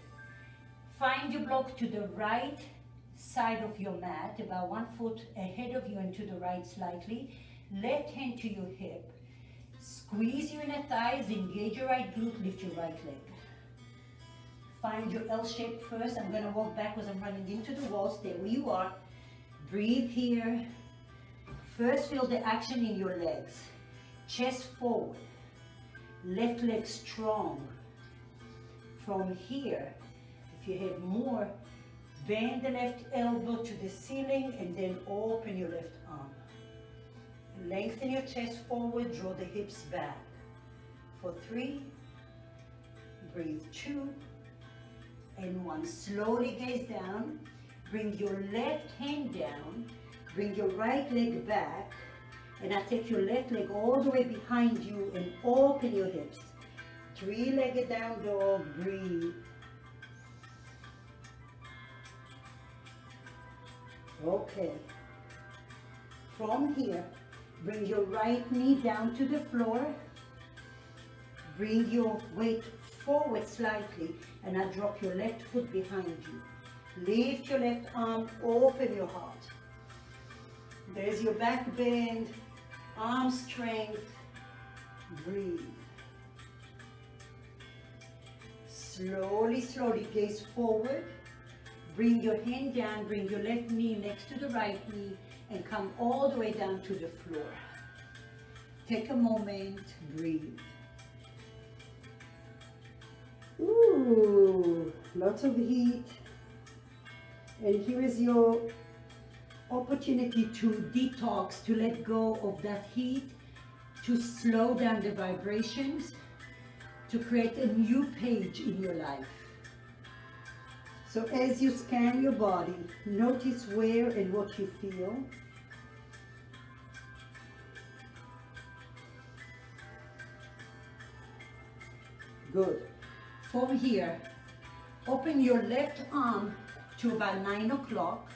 Find your block to the right side of your mat, about 1 foot ahead of you and to the right slightly. Left hand to your hip. Squeeze your inner thighs, engage your right glute, lift your right leg. Find your L shape first. I'm going to walk backwards. I'm running into the wall. Stay where you are. Breathe here. First, feel the action in your legs. Chest forward. Left leg strong. From here, if you have more, bend the left elbow to the ceiling and then open your left arm. Lengthen your chest forward, draw the hips back. For 3, breathe 2, and 1. Slowly gaze down. Bring your left hand down. Bring your right leg back. And now take your left leg all the way behind you and open your hips. 3-legged down dog, breathe. Okay. From here, bring your right knee down to the floor. Bring your weight forward slightly, and now drop your left foot behind you. Lift your left arm, open your heart. There's your back bend, arm strength. Breathe. Slowly, slowly gaze forward. Bring your hand down, bring your left knee next to the right knee, and come all the way down to the floor. Take a moment, breathe. Ooh, lots of heat. And here is your opportunity to detox, to let go of that heat, to slow down the vibrations, to create a new page in your life. So as you scan your body, notice where and what you feel. Good. From here, open your left arm to about 9 o'clock.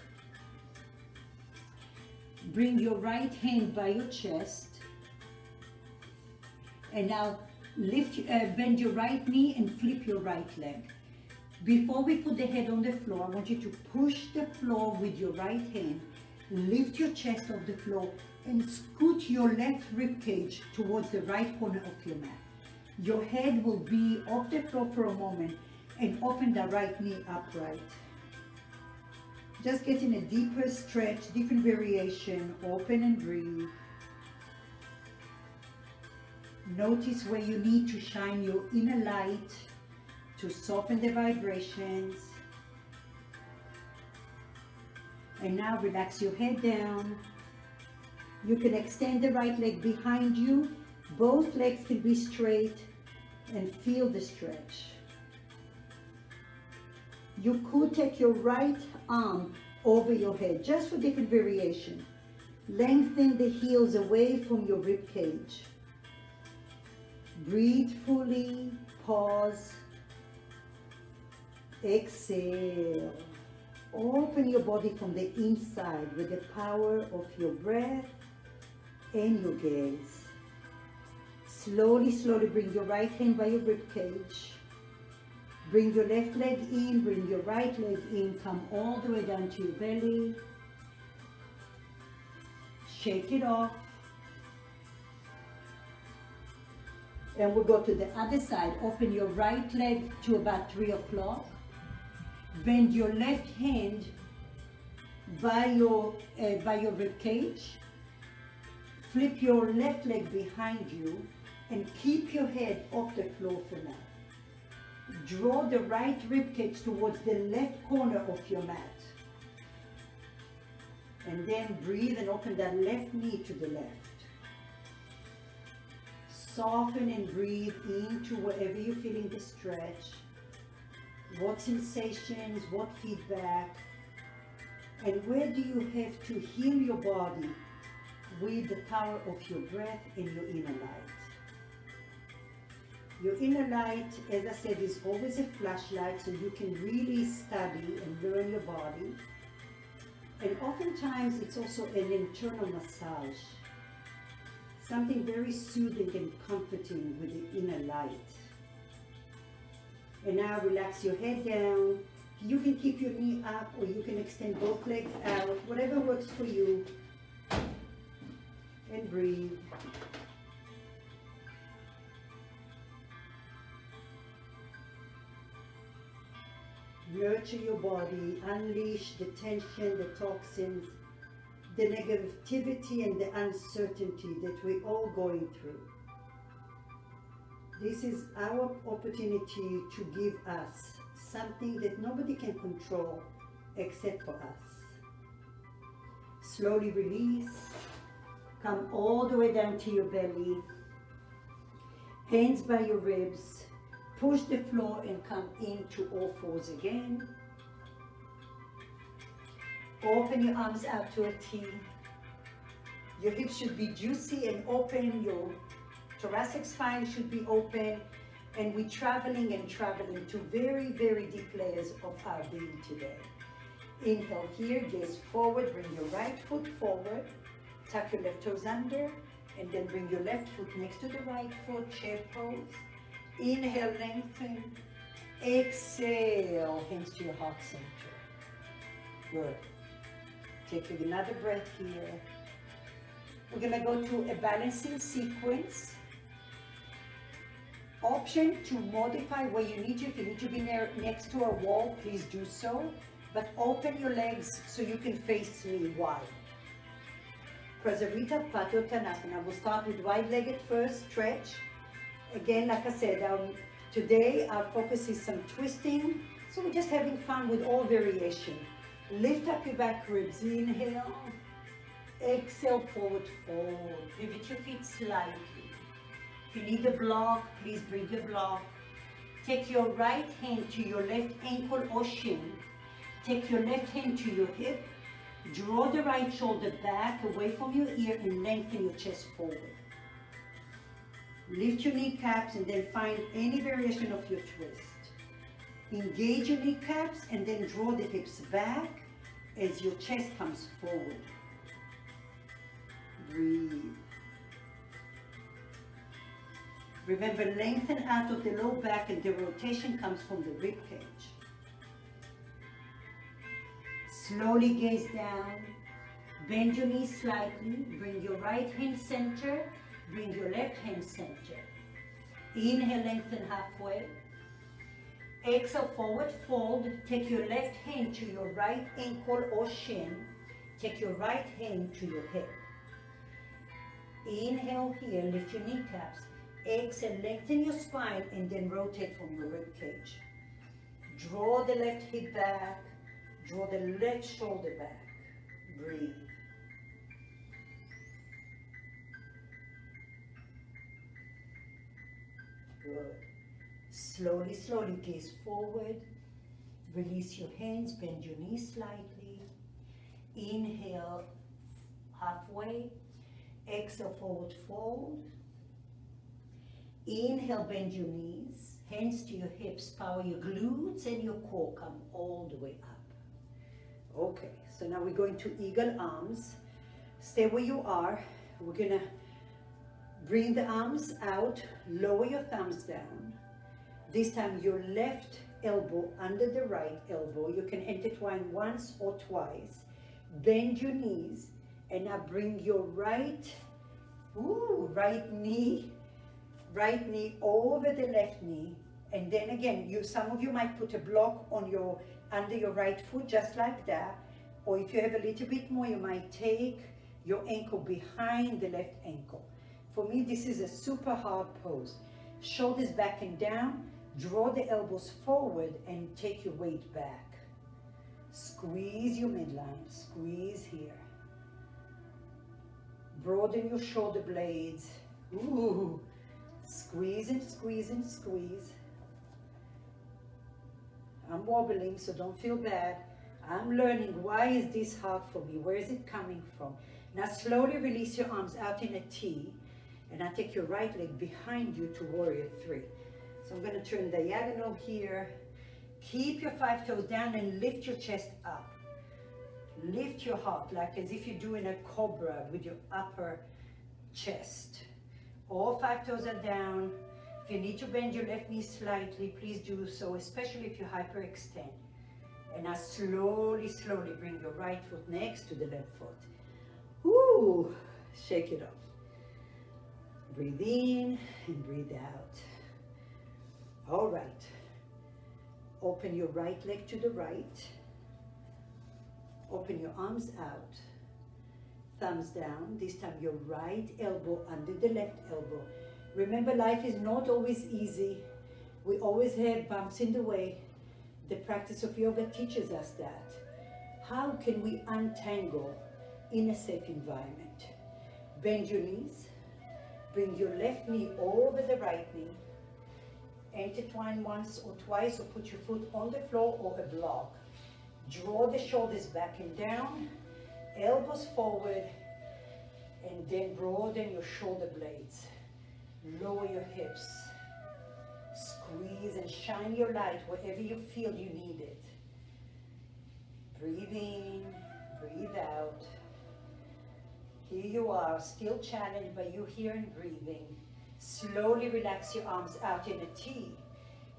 Bring your right hand by your chest. And now bend your right knee and flip your right leg. Before we put the head on the floor, I want you to push the floor with your right hand, lift your chest off the floor, and scoot your left rib cage towards the right corner of your mat. Your head will be off the floor for a moment, and open the right knee upright. Just getting a deeper stretch, different variation. Open and breathe. Notice where you need to shine your inner light to soften the vibrations. And now relax your head down. You can extend the right leg behind you. Both legs can be straight, and feel the stretch. You could take your right arm over your head, just for different variation. Lengthen the heels away from your rib cage. Breathe fully, pause. Exhale. Open your body from the inside with the power of your breath and your gaze. Slowly, slowly bring your right hand by your rib cage. Bring your left leg in, bring your right leg in, come all the way down to your belly. Shake it off. And we'll go to the other side. Open your right leg to about 3 o'clock. Bend your left hand by your rib cage. Flip your left leg behind you and keep your head off the floor for now. Draw the right rib cage towards the left corner of your mat. And then breathe and open that left knee to the left. Soften and breathe into wherever you're feeling the stretch. What sensations, what feedback, and where do you have to heal your body with the power of your breath and your inner light. Your inner light, as I said, is always a flashlight, so you can really study and learn your body. And oftentimes it's also an internal massage. Something very soothing and comforting with the inner light. And now relax your head down. You can keep your knee up or you can extend both legs out, whatever works for you. And breathe. Nurture your body, unleash the tension, the toxins, the negativity and the uncertainty that we're all going through. This is our opportunity to give us something that nobody can control except for us. Slowly release. Come all the way down to your belly. Hands by your ribs. Push the floor and come into all fours again. Open your arms out to a T. Your hips should be juicy and open. Your thoracic spine should be open. And we're traveling to very, very deep layers of our being today. Inhale here, gaze forward, bring your right foot forward. Tuck your left toes under. And then bring your left foot next to the right foot, chair pose. Inhale, lengthen. Exhale, hands to your heart center. Good. Take another breath here. We're gonna go to a balancing sequence. Option to modify where you need to. If you need to be next to a wall, please do so. But open your legs so you can face me wide. Prasarita Padottanasana. We'll start with wide-legged first, stretch. Again, like I said, today our focus is some twisting, so we're just having fun with all variation. Lift up your back ribs, inhale, exhale, forward fold. Pivot your feet slightly. If you need a block, please bring your block. Take your right hand to your left ankle or shin. Take your left hand to your hip. Draw the right shoulder back away from your ear and lengthen your chest forward. Lift your kneecaps and then find any variation of your twist. Engage your kneecaps and then draw the hips back as your chest comes forward. Breathe. Remember, lengthen out of the low back and the rotation comes from the rib cage. Slowly gaze down. Bend your knees slightly. Bring your right hand center. Bring your left hand center. Inhale, lengthen halfway. Exhale, forward fold. Take your left hand to your right ankle or shin. Take your right hand to your hip. Inhale here, lift your kneecaps. Exhale, lengthen your spine and then rotate from your rib cage. Draw the left hip back. Draw the left shoulder back. Breathe. Good. Slowly, slowly gaze forward. Release your hands, bend your knees slightly. Inhale, halfway. Exhale, forward fold. Inhale, bend your knees. Hands to your hips, power your glutes and your core. Come all the way up. Okay, so now we're going to eagle arms. Stay where you are. We're gonna bring the arms out, lower your thumbs down. This time your left elbow under the right elbow. You can intertwine once or twice. Bend your knees and now bring your right knee over the left knee. And then again, some of you might put a block on under your right foot, just like that. Or if you have a little bit more, you might take your ankle behind the left ankle. For me, this is a super hard pose. Shoulders back and down, draw the elbows forward and take your weight back. Squeeze your midline, squeeze here. Broaden your shoulder blades. Ooh, squeeze and squeeze and squeeze. I'm wobbling, so don't feel bad. I'm learning, why is this hard for me? Where is it coming from? Now slowly release your arms out in a T. And I take your right leg behind you to warrior 3. So I'm going to turn diagonal here. Keep your 5 toes down and lift your chest up. Lift your heart like as if you're doing a cobra with your upper chest. All 5 toes are down. If you need to bend your left knee slightly, please do so, especially if you hyperextend. And now slowly, slowly bring your right foot next to the left foot. Woo! Shake it off. Breathe in and breathe out. All right. Open your right leg to the right. Open your arms out. Thumbs down. This time your right elbow under the left elbow. Remember, life is not always easy. We always have bumps in the way. The practice of yoga teaches us that. How can we untangle in a safe environment? Bend your knees. Bring your left knee over the right knee. Intertwine once or twice, or put your foot on the floor or a block. Draw the shoulders back and down, elbows forward, and then broaden your shoulder blades. Lower your hips. Squeeze and shine your light wherever you feel you need it. Breathe in, breathe out. Here you are, still challenged by you here and breathing. Slowly relax your arms out in a T.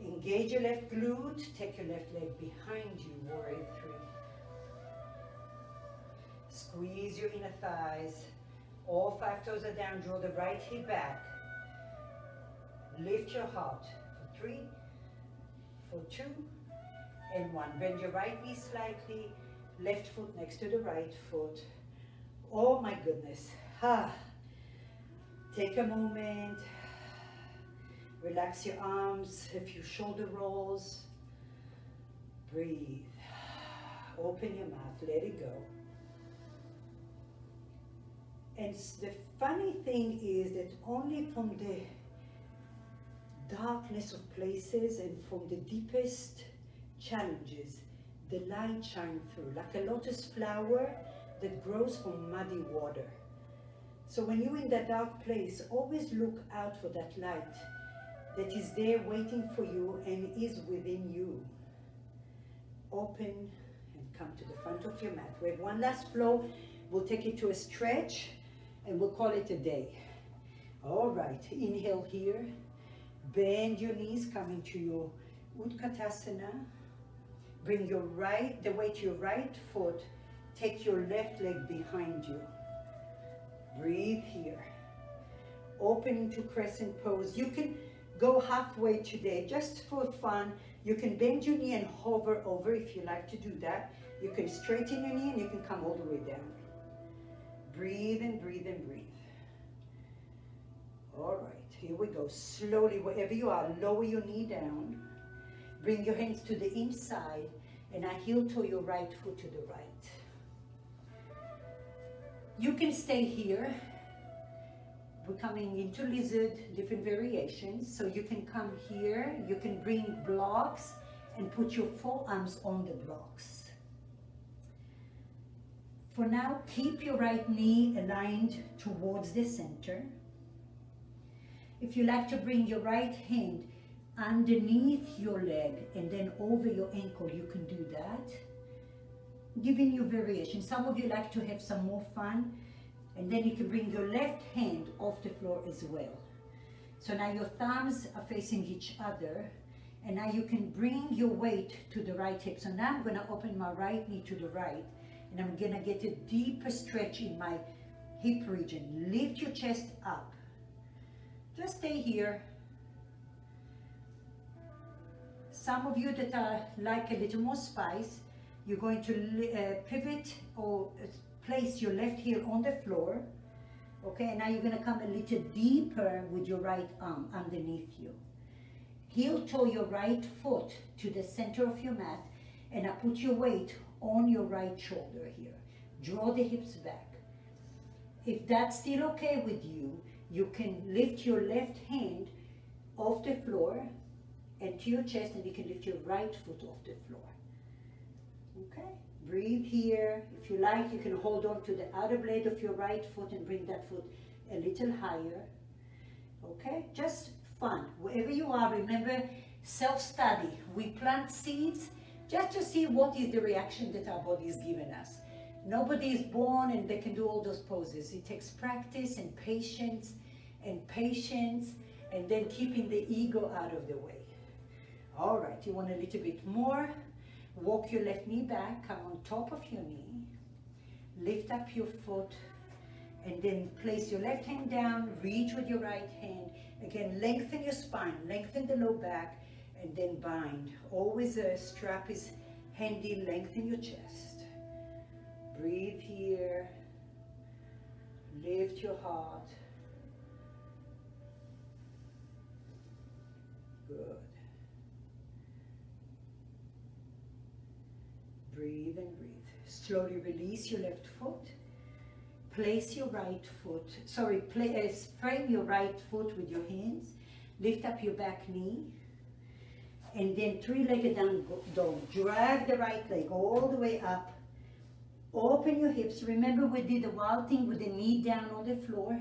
Engage your left glute, take your left leg behind you, warrior 3. Squeeze your inner thighs. All 5 toes are down, draw the right hip back. Lift your heart for 3, for 2, and 1. Bend your right knee slightly, left foot next to the right foot. Oh my goodness. Take a moment. Relax your arms, a few shoulder rolls. Breathe. Open your mouth, let it go. And the funny thing is that only from the darkness of places and from the deepest challenges, the light shines through, like a lotus flower that grows from muddy water. So when you're in that dark place, always look out for that light that is there waiting for you and is within you. Open and come to the front of your mat. We have one last flow. We'll take it to a stretch and we'll call it a day. All right, inhale here. Bend your knees, come into your Utkatasana. Bring your the weight to your right foot. Take your left leg behind you. Breathe here. Open into crescent pose. You can go halfway today, just for fun. You can bend your knee and hover over if you like to do that. You can straighten your knee and you can come all the way down. Breathe and breathe and breathe. All right, here we go. Slowly, wherever you are, lower your knee down. Bring your hands to the inside and I heel toe your right foot to the right. You can stay here. We're coming into lizard, different variations. So you can come here, you can bring blocks and put your forearms on the blocks. For now, keep your right knee aligned towards the center. If you like to bring your right hand underneath your leg and then over your ankle, you can do that. Giving you variation. Some of you like to have some more fun, and then you can bring your left hand off the floor as well. So now your thumbs are facing each other, and now you can bring your weight to the right hip. So now I'm going to open my right knee to the right, and I'm going to get a deeper stretch in my hip region. Lift your chest up. Just stay here. Some of you that are like a little more spice, you're going to pivot or place your left heel on the floor. Okay, and now you're going to come a little deeper with your right arm underneath you. Heel toe your right foot to the center of your mat, and now put your weight on your right shoulder here. Draw the hips back. If that's still okay with you, you can lift your left hand off the floor and to your chest, and you can lift your right foot off the floor. Okay, breathe here. If you like, you can hold on to the outer blade of your right foot and bring that foot a little higher. Okay, just fun. Wherever you are, remember, self-study. We plant seeds just to see what is the reaction that our body is giving us. Nobody is born and they can do all those poses. It takes practice and patience and patience, and then keeping the ego out of the way. All right, you want a little bit more. Walk your left knee back, come on top of your knee, lift up your foot, and then place your left hand down, reach with your right hand. Again, lengthen your spine, lengthen the low back, and then bind. Always a strap is handy, lengthen your chest. Breathe here, lift your heart. Good. Breathe and breathe. Slowly release your left foot. Place your right foot, frame your right foot with your hands. Lift up your back knee. And then three-legged down dog. Drag the right leg all the way up. Open your hips. Remember we did the wild thing with the knee down on the floor.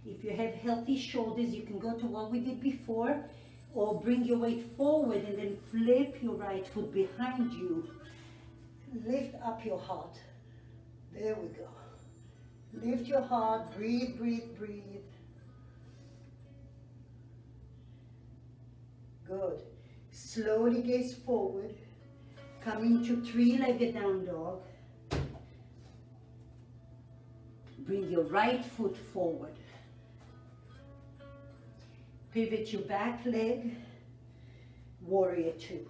If you have healthy shoulders, you can go to what we did before, or bring your weight forward and then flip your right foot behind you. Lift up your heart. There we go. Lift your heart, breathe, breathe, breathe. Good. Slowly gaze forward. Come into three-legged down dog. Bring your right foot forward. Pivot your back leg. Warrior two.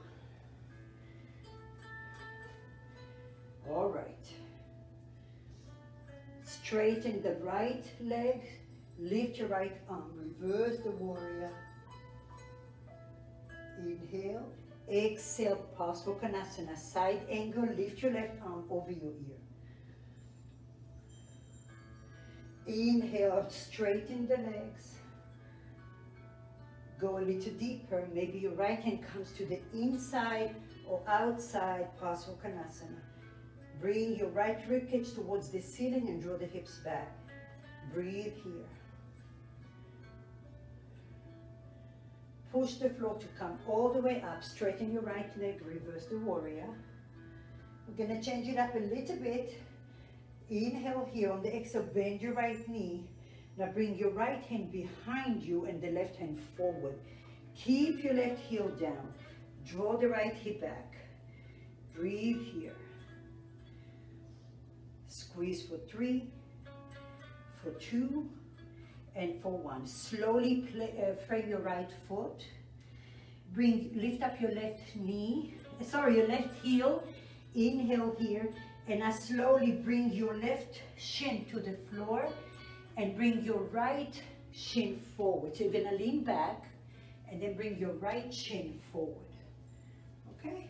All right. Straighten the right leg, lift your right arm, reverse the warrior. Inhale, exhale, Parsvakonasana, side angle, lift your left arm over your ear. Inhale, straighten the legs. Go a little deeper, maybe your right hand comes to the inside or outside Parsvakonasana. Bring your right ribcage towards the ceiling and draw the hips back. Breathe here. Push the floor to come all the way up. Straighten your right leg, reverse the warrior. We're going to change it up a little bit. Inhale here. On the exhale, bend your right knee. Now bring your right hand behind you and the left hand forward. Keep your left heel down. Draw the right hip back. Breathe here. Squeeze for 3, for 2, and for 1. Slowly frame your right foot. Lift up your left knee, your left heel. Inhale here, and now slowly bring your left shin to the floor and bring your right shin forward. So you're gonna lean back and then bring your right shin forward. Okay?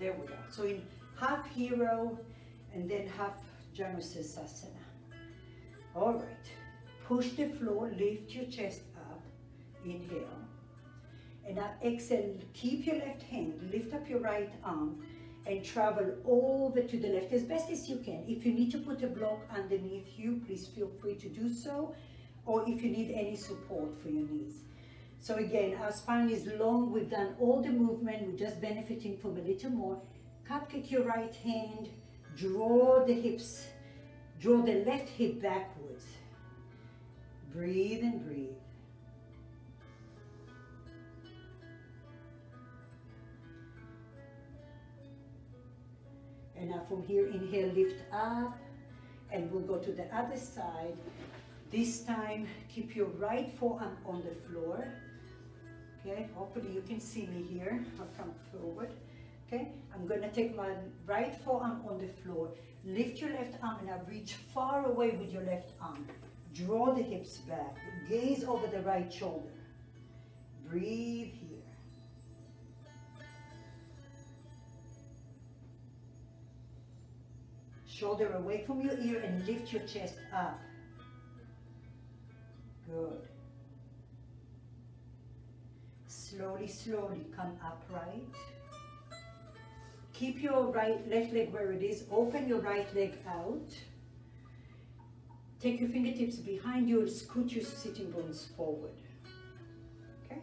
There we go. So in half hero and then half Janusirsasana. All right. Push the floor, lift your chest up. Inhale. And now exhale, keep your left hand, lift up your right arm and travel over to the left as best as you can. If you need to put a block underneath you, please feel free to do so. Or if you need any support for your knees. So again, our spine is long. We've done all the movement. We're just benefiting from a little more. Cupcake your right hand, draw the hips, draw the left hip backwards. Breathe and breathe. And now from here, inhale, lift up, and we'll go to the other side. This time, keep your right forearm on the floor. Okay, hopefully you can see me here. I'll come forward. Okay, I'm going to take my right forearm on the floor, lift your left arm and now reach far away with your left arm. Draw the hips back, gaze over the right shoulder. Breathe here. Shoulder away from your ear and lift your chest up. Good. Slowly, slowly come upright. Keep your left leg where it is. Open your right leg out. Take your fingertips behind you and scoot your sitting bones forward. Okay?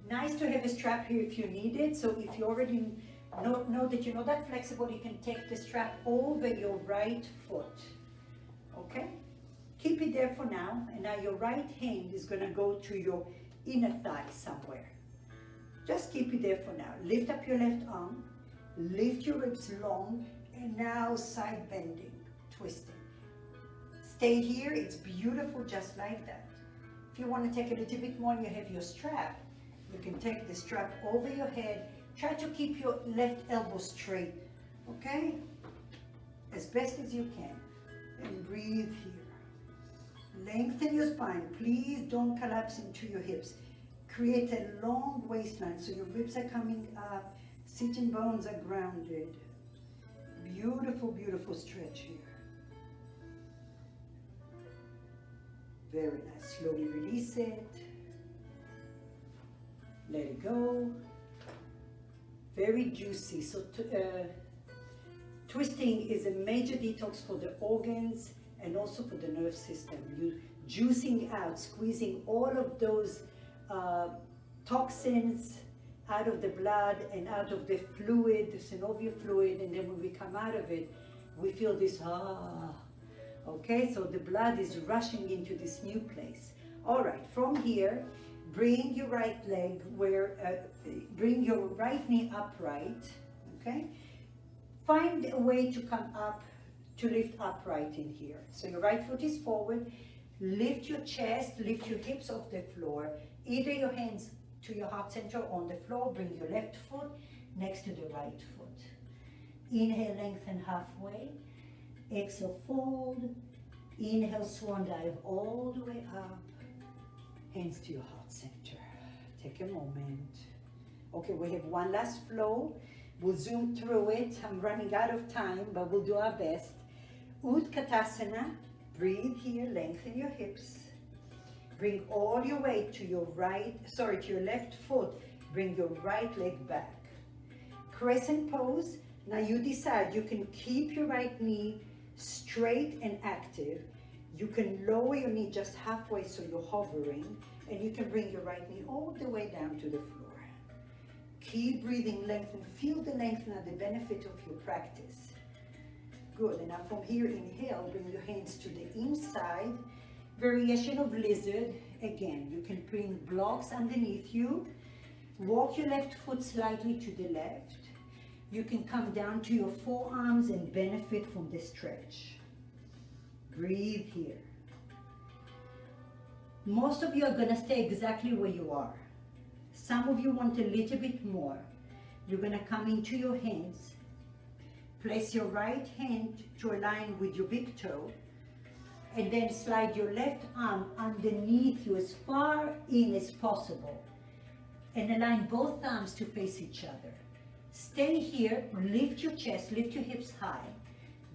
Nice to have a strap here if you need it. So if you already know that you're not that flexible, you can take the strap over your right foot. Okay? Keep it it there for now, and now your right hand is gonna go to your inner thigh somewhere. Just keep it there for now. Lift up your left arm, lift your ribs long, and now side bending, twisting. Stay here, it's beautiful just like that. If you want to take a little bit more and you have your strap, you can take the strap over your head. Try to keep your left elbow straight, okay? As best as you can. And breathe here. Lengthen your spine. Please don't collapse into your hips. Create a long waistline so your ribs are coming up, sitting bones are grounded. Beautiful, beautiful stretch here. Very nice. Slowly release it. Let it go. Very juicy. So twisting is a major detox for the organs and also for the nerve system. You juicing out, squeezing all of those toxins out of the blood and out of the fluid, the synovial fluid, and then when we come out of it, we feel this, okay? So the blood is rushing into this new place. All right, from here, bring your right leg bring your right knee upright, okay? Find a way to come up, to lift upright in here. So your right foot is forward, lift your chest, lift your hips off the floor, either your hands to your heart center on the floor, bring your left foot next to the right foot. Inhale, lengthen halfway. Exhale, fold. Inhale, swan dive all the way up. Hands to your heart center. Take a moment. Okay, we have one last flow. We'll zoom through it. I'm running out of time, but we'll do our best. Utkatasana. Breathe here, lengthen your hips. Bring all your weight to your to your left foot. Bring your right leg back. Crescent pose. Now you decide, you can keep your right knee straight and active. You can lower your knee just halfway so you're hovering, and you can bring your right knee all the way down to the floor. Keep breathing, lengthen. Feel the length and the benefit of your practice. Good, and now from here, inhale, bring your hands to the inside. Variation of lizard. Again, you can bring blocks underneath you. Walk your left foot slightly to the left. You can come down to your forearms and benefit from the stretch. Breathe here. Most of you are going to stay exactly where you are. Some of you want a little bit more. You're going to come into your hands. Place your right hand to align with your big toe. And then slide your left arm underneath you as far in as possible. And align both arms to face each other. Stay here, lift your chest, lift your hips high.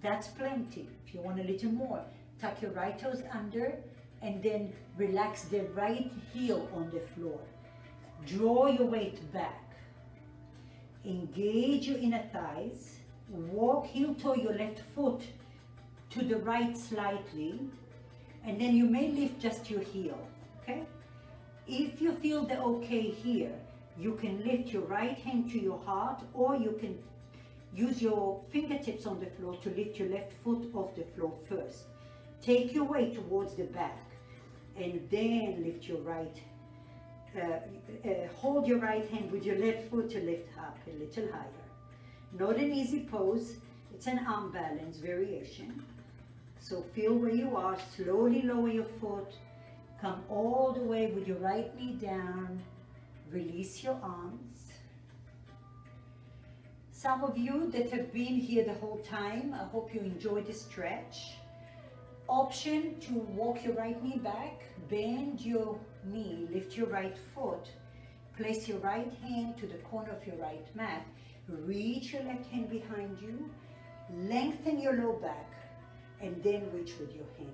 That's plenty. If you want a little more, tuck your right toes under and then relax the right heel on the floor. Draw your weight back. Engage your inner thighs. Walk heel toe your left foot to the right slightly, and then you may lift just your heel, okay? If you feel the okay here, you can lift your right hand to your heart, or you can use your fingertips on the floor to lift your left foot off the floor first. Take your weight towards the back, and then lift your right, hold your right hand with your left foot to lift up a little higher. Not an easy pose, it's an arm balance variation. So feel where you are, slowly lower your foot, come all the way with your right knee down, release your arms. Some of you that have been here the whole time, I hope you enjoy the stretch. Option to walk your right knee back, bend your knee, lift your right foot, place your right hand to the corner of your right mat, reach your left hand behind you, lengthen your low back, and then reach with your hand.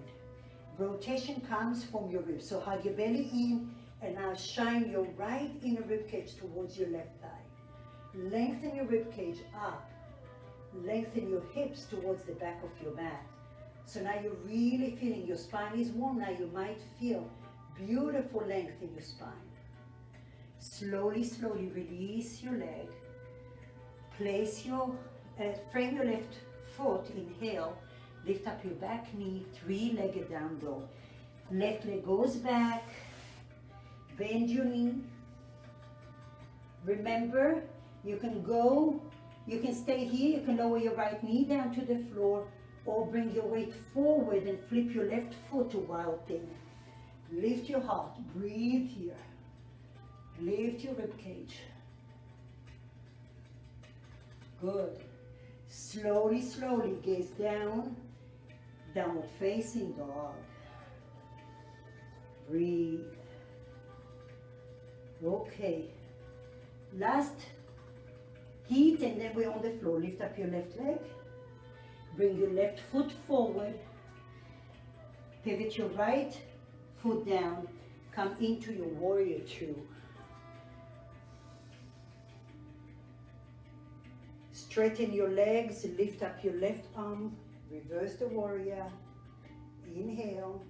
Rotation comes from your ribs, so hug your belly in, and now shine your right inner rib cage towards your left thigh. Lengthen your rib cage up, lengthen your hips towards the back of your mat. So now you're really feeling your spine is warm. Now you might feel beautiful length in your spine. Slowly, slowly release your leg. Place your, frame your left foot, inhale. Lift up your back knee, three-legged down dog. Left leg goes back. Bend your knee. Remember, you can stay here, you can lower your right knee down to the floor, or bring your weight forward and flip your left foot to wild thing. Lift your heart, breathe here. Lift your rib cage. Good. Slowly, slowly gaze down. Downward facing dog. Breathe. Okay. Last heat, and then we're on the floor. Lift up your left leg. Bring your left foot forward. Pivot your right foot down. Come into your warrior two. Straighten your legs. Lift up your left arm. Reverse the warrior. Inhale.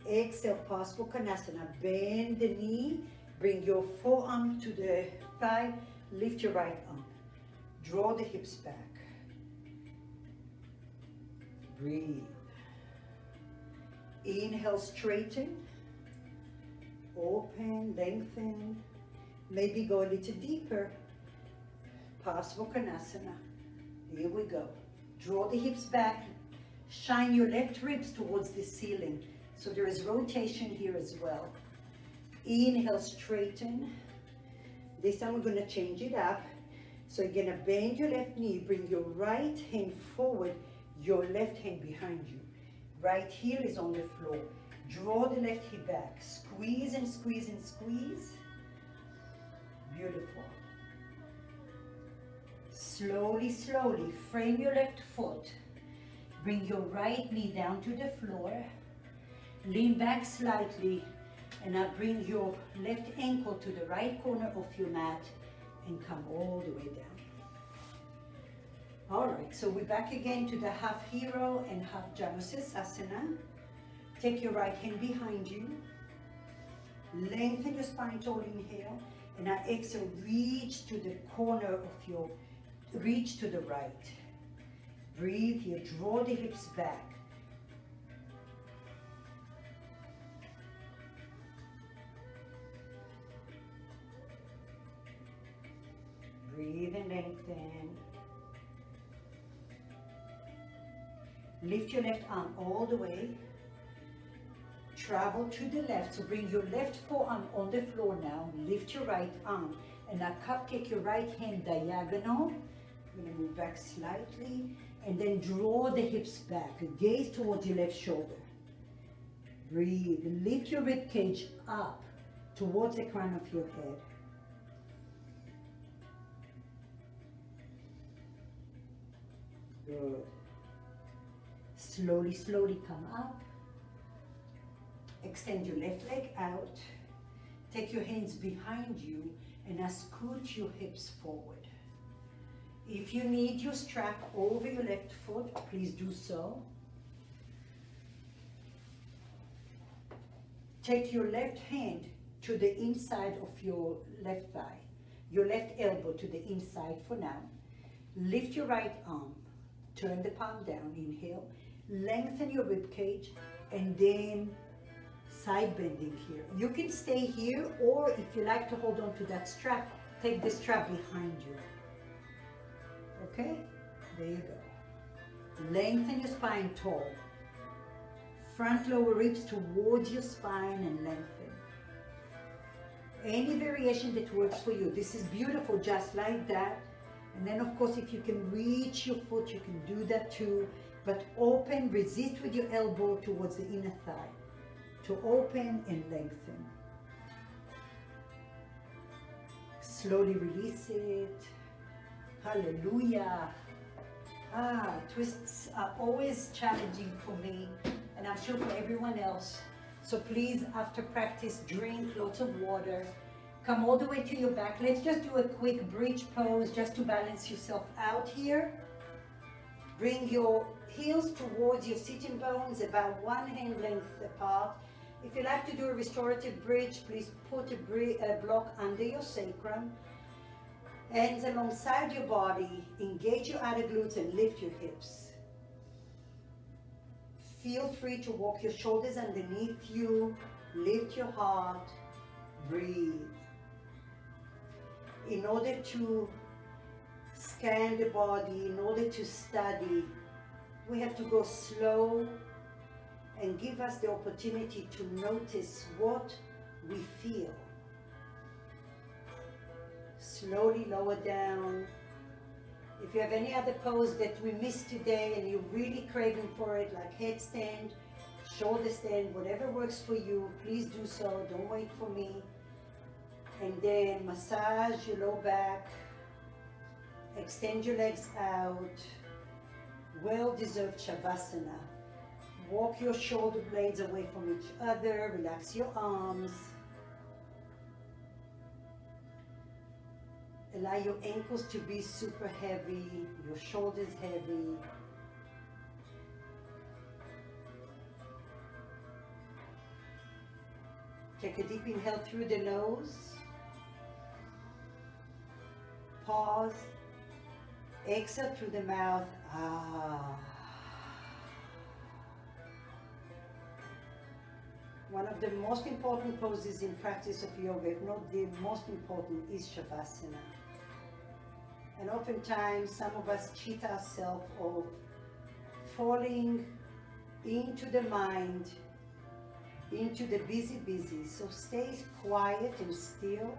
Exhale, Parsvakonasana. Bend the knee. Bring your forearm to the thigh. Lift your right arm. Draw the hips back. Breathe. Inhale, straighten. Open, lengthen. Maybe go a little deeper. Parsvakonasana. Here we go. Draw the hips back. Shine your left ribs towards the ceiling. So there is rotation here as well. Inhale, straighten. This time we're going to change it up. So you're going to bend your left knee, bring your right hand forward, your left hand behind you. Right heel is on the floor. Draw the left hip back. Squeeze and squeeze and squeeze. Beautiful. Slowly, slowly, frame your left foot. Bring your right knee down to the floor. Lean back slightly, and now bring your left ankle to the right corner of your mat and come all the way down. All right, so we're back again to the half hero and half Janusirsasana. Take your right hand behind you. Lengthen your spine, tall inhale, and now exhale, reach to the corner of your, reach to the right. Breathe here, draw the hips back. Breathe and lengthen. Lift your left arm all the way. Travel to the left, so bring your left forearm on the floor now. Lift your right arm, and now cupcake your right hand diagonal. You're going to move back slightly, and then draw the hips back. Gaze towards your left shoulder. Breathe. Lift your rib cage up towards the crown of your head. Good. Slowly, slowly come up. Extend your left leg out. Take your hands behind you and now scoot your hips forward. If you need your strap over your left foot, please do so. Take your left hand to the inside of your left thigh, your left elbow to the inside for now. Lift your right arm. Turn the palm down, inhale, lengthen your rib cage, and then side bending here. You can stay here, or if you like to hold on to that strap, take the strap behind you. Okay? There you go. Lengthen your spine tall. Front lower ribs towards your spine and lengthen. Any variation that works for you. This is beautiful, just like that. And then of course, if you can reach your foot, you can do that too. But open, resist with your elbow towards the inner thigh. To open and lengthen. Slowly release it. Hallelujah. Twists are always challenging for me, and I'm sure for everyone else. So please, after practice, drink lots of water. Come all the way to your back. Let's just do a quick bridge pose just to balance yourself out here. Bring your heels towards your sitting bones, about 1 hand length apart. If you like to do a restorative bridge, please put a block under your sacrum. Hands alongside your body, engage your outer glutes and lift your hips. Feel free to walk your shoulders underneath you, lift your heart, breathe. In order to scan the body, in order to study, we have to go slow and give us the opportunity to notice what we feel. Slowly lower down. If you have any other pose that we missed today and you're really craving for it, like headstand, shoulder stand, whatever works for you, please do so. Don't wait for me. And then massage your low back. Extend your legs out. Well-deserved Shavasana. Walk your shoulder blades away from each other. Relax your arms. Allow your ankles to be super heavy, your shoulders heavy. Take a deep inhale through the nose. Pause. Exhale through the mouth. One of the most important poses in practice of yoga, if not the most important, is Shavasana. And oftentimes, some of us cheat ourselves of falling into the mind, into the busy. So stay quiet and still.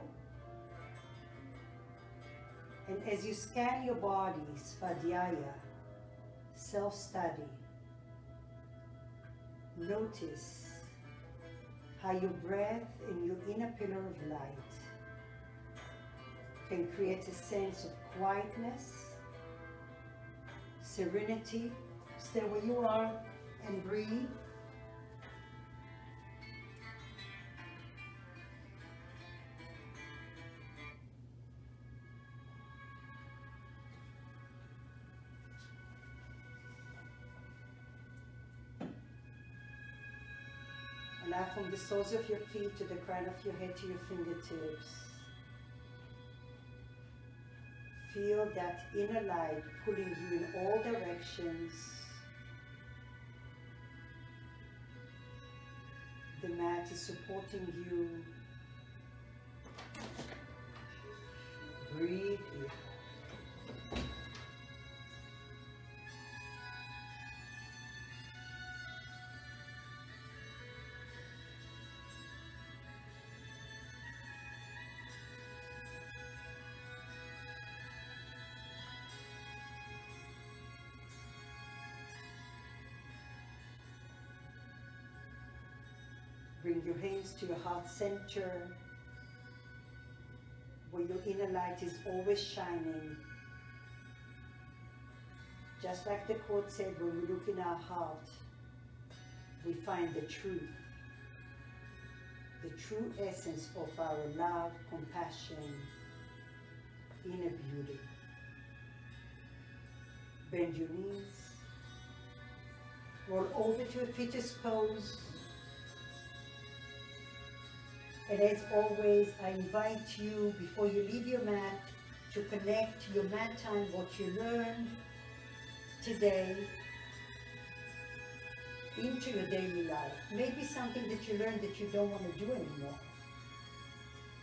And as you scan your body, Svadhyaya, self-study, notice how your breath and your inner pillar of light can create a sense of quietness, serenity. Stay where you are and breathe. Allow from the soles of your feet to the crown of your head to your fingertips. Feel that inner light pulling you in all directions. The mat is supporting you. Breathe in. Bring your hands to your heart center, where your inner light is always shining. Just like the quote said, when we look in our heart, we find the true essence of our love, compassion, inner beauty. Bend your knees, roll over to a fetus pose. And as always, I invite you, before you leave your mat, to connect to your mat time, what you learned today, into your daily life. Maybe something that you learned that you don't want to do anymore.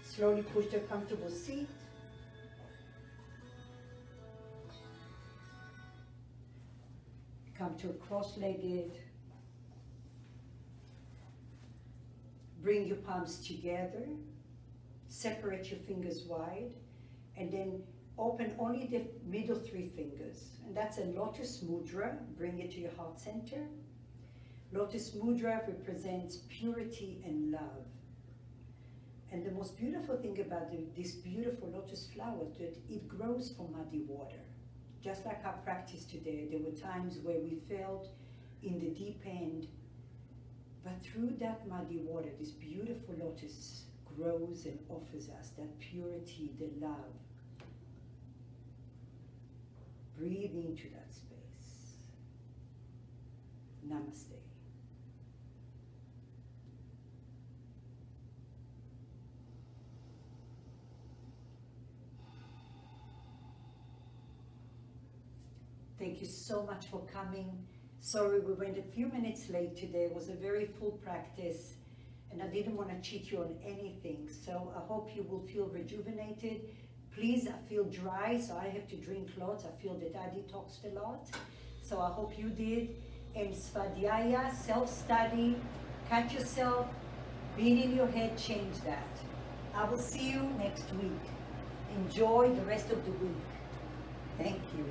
Slowly push to a comfortable seat. Come to a cross-legged. Bring your palms together, separate your fingers wide, and then open only the middle three fingers. And that's a Lotus Mudra. Bring it to your heart center. Lotus Mudra represents purity and love. And the most beautiful thing about this beautiful lotus flower is that it grows from muddy water. Just like our practice today, there were times where we felt in the deep end. But through that muddy water, this beautiful lotus grows and offers us that purity, the love. Breathe into that space. Namaste. Thank you so much for coming. Sorry, we went a few minutes late today. It was a very full practice, and I didn't want to cheat you on anything. So I hope you will feel rejuvenated. Please, I feel dry, so I have to drink lots. I feel that I detoxed a lot. So I hope you did. And svadhyaya, self-study, catch yourself, being in your head, change that. I will see you next week. Enjoy the rest of the week. Thank you.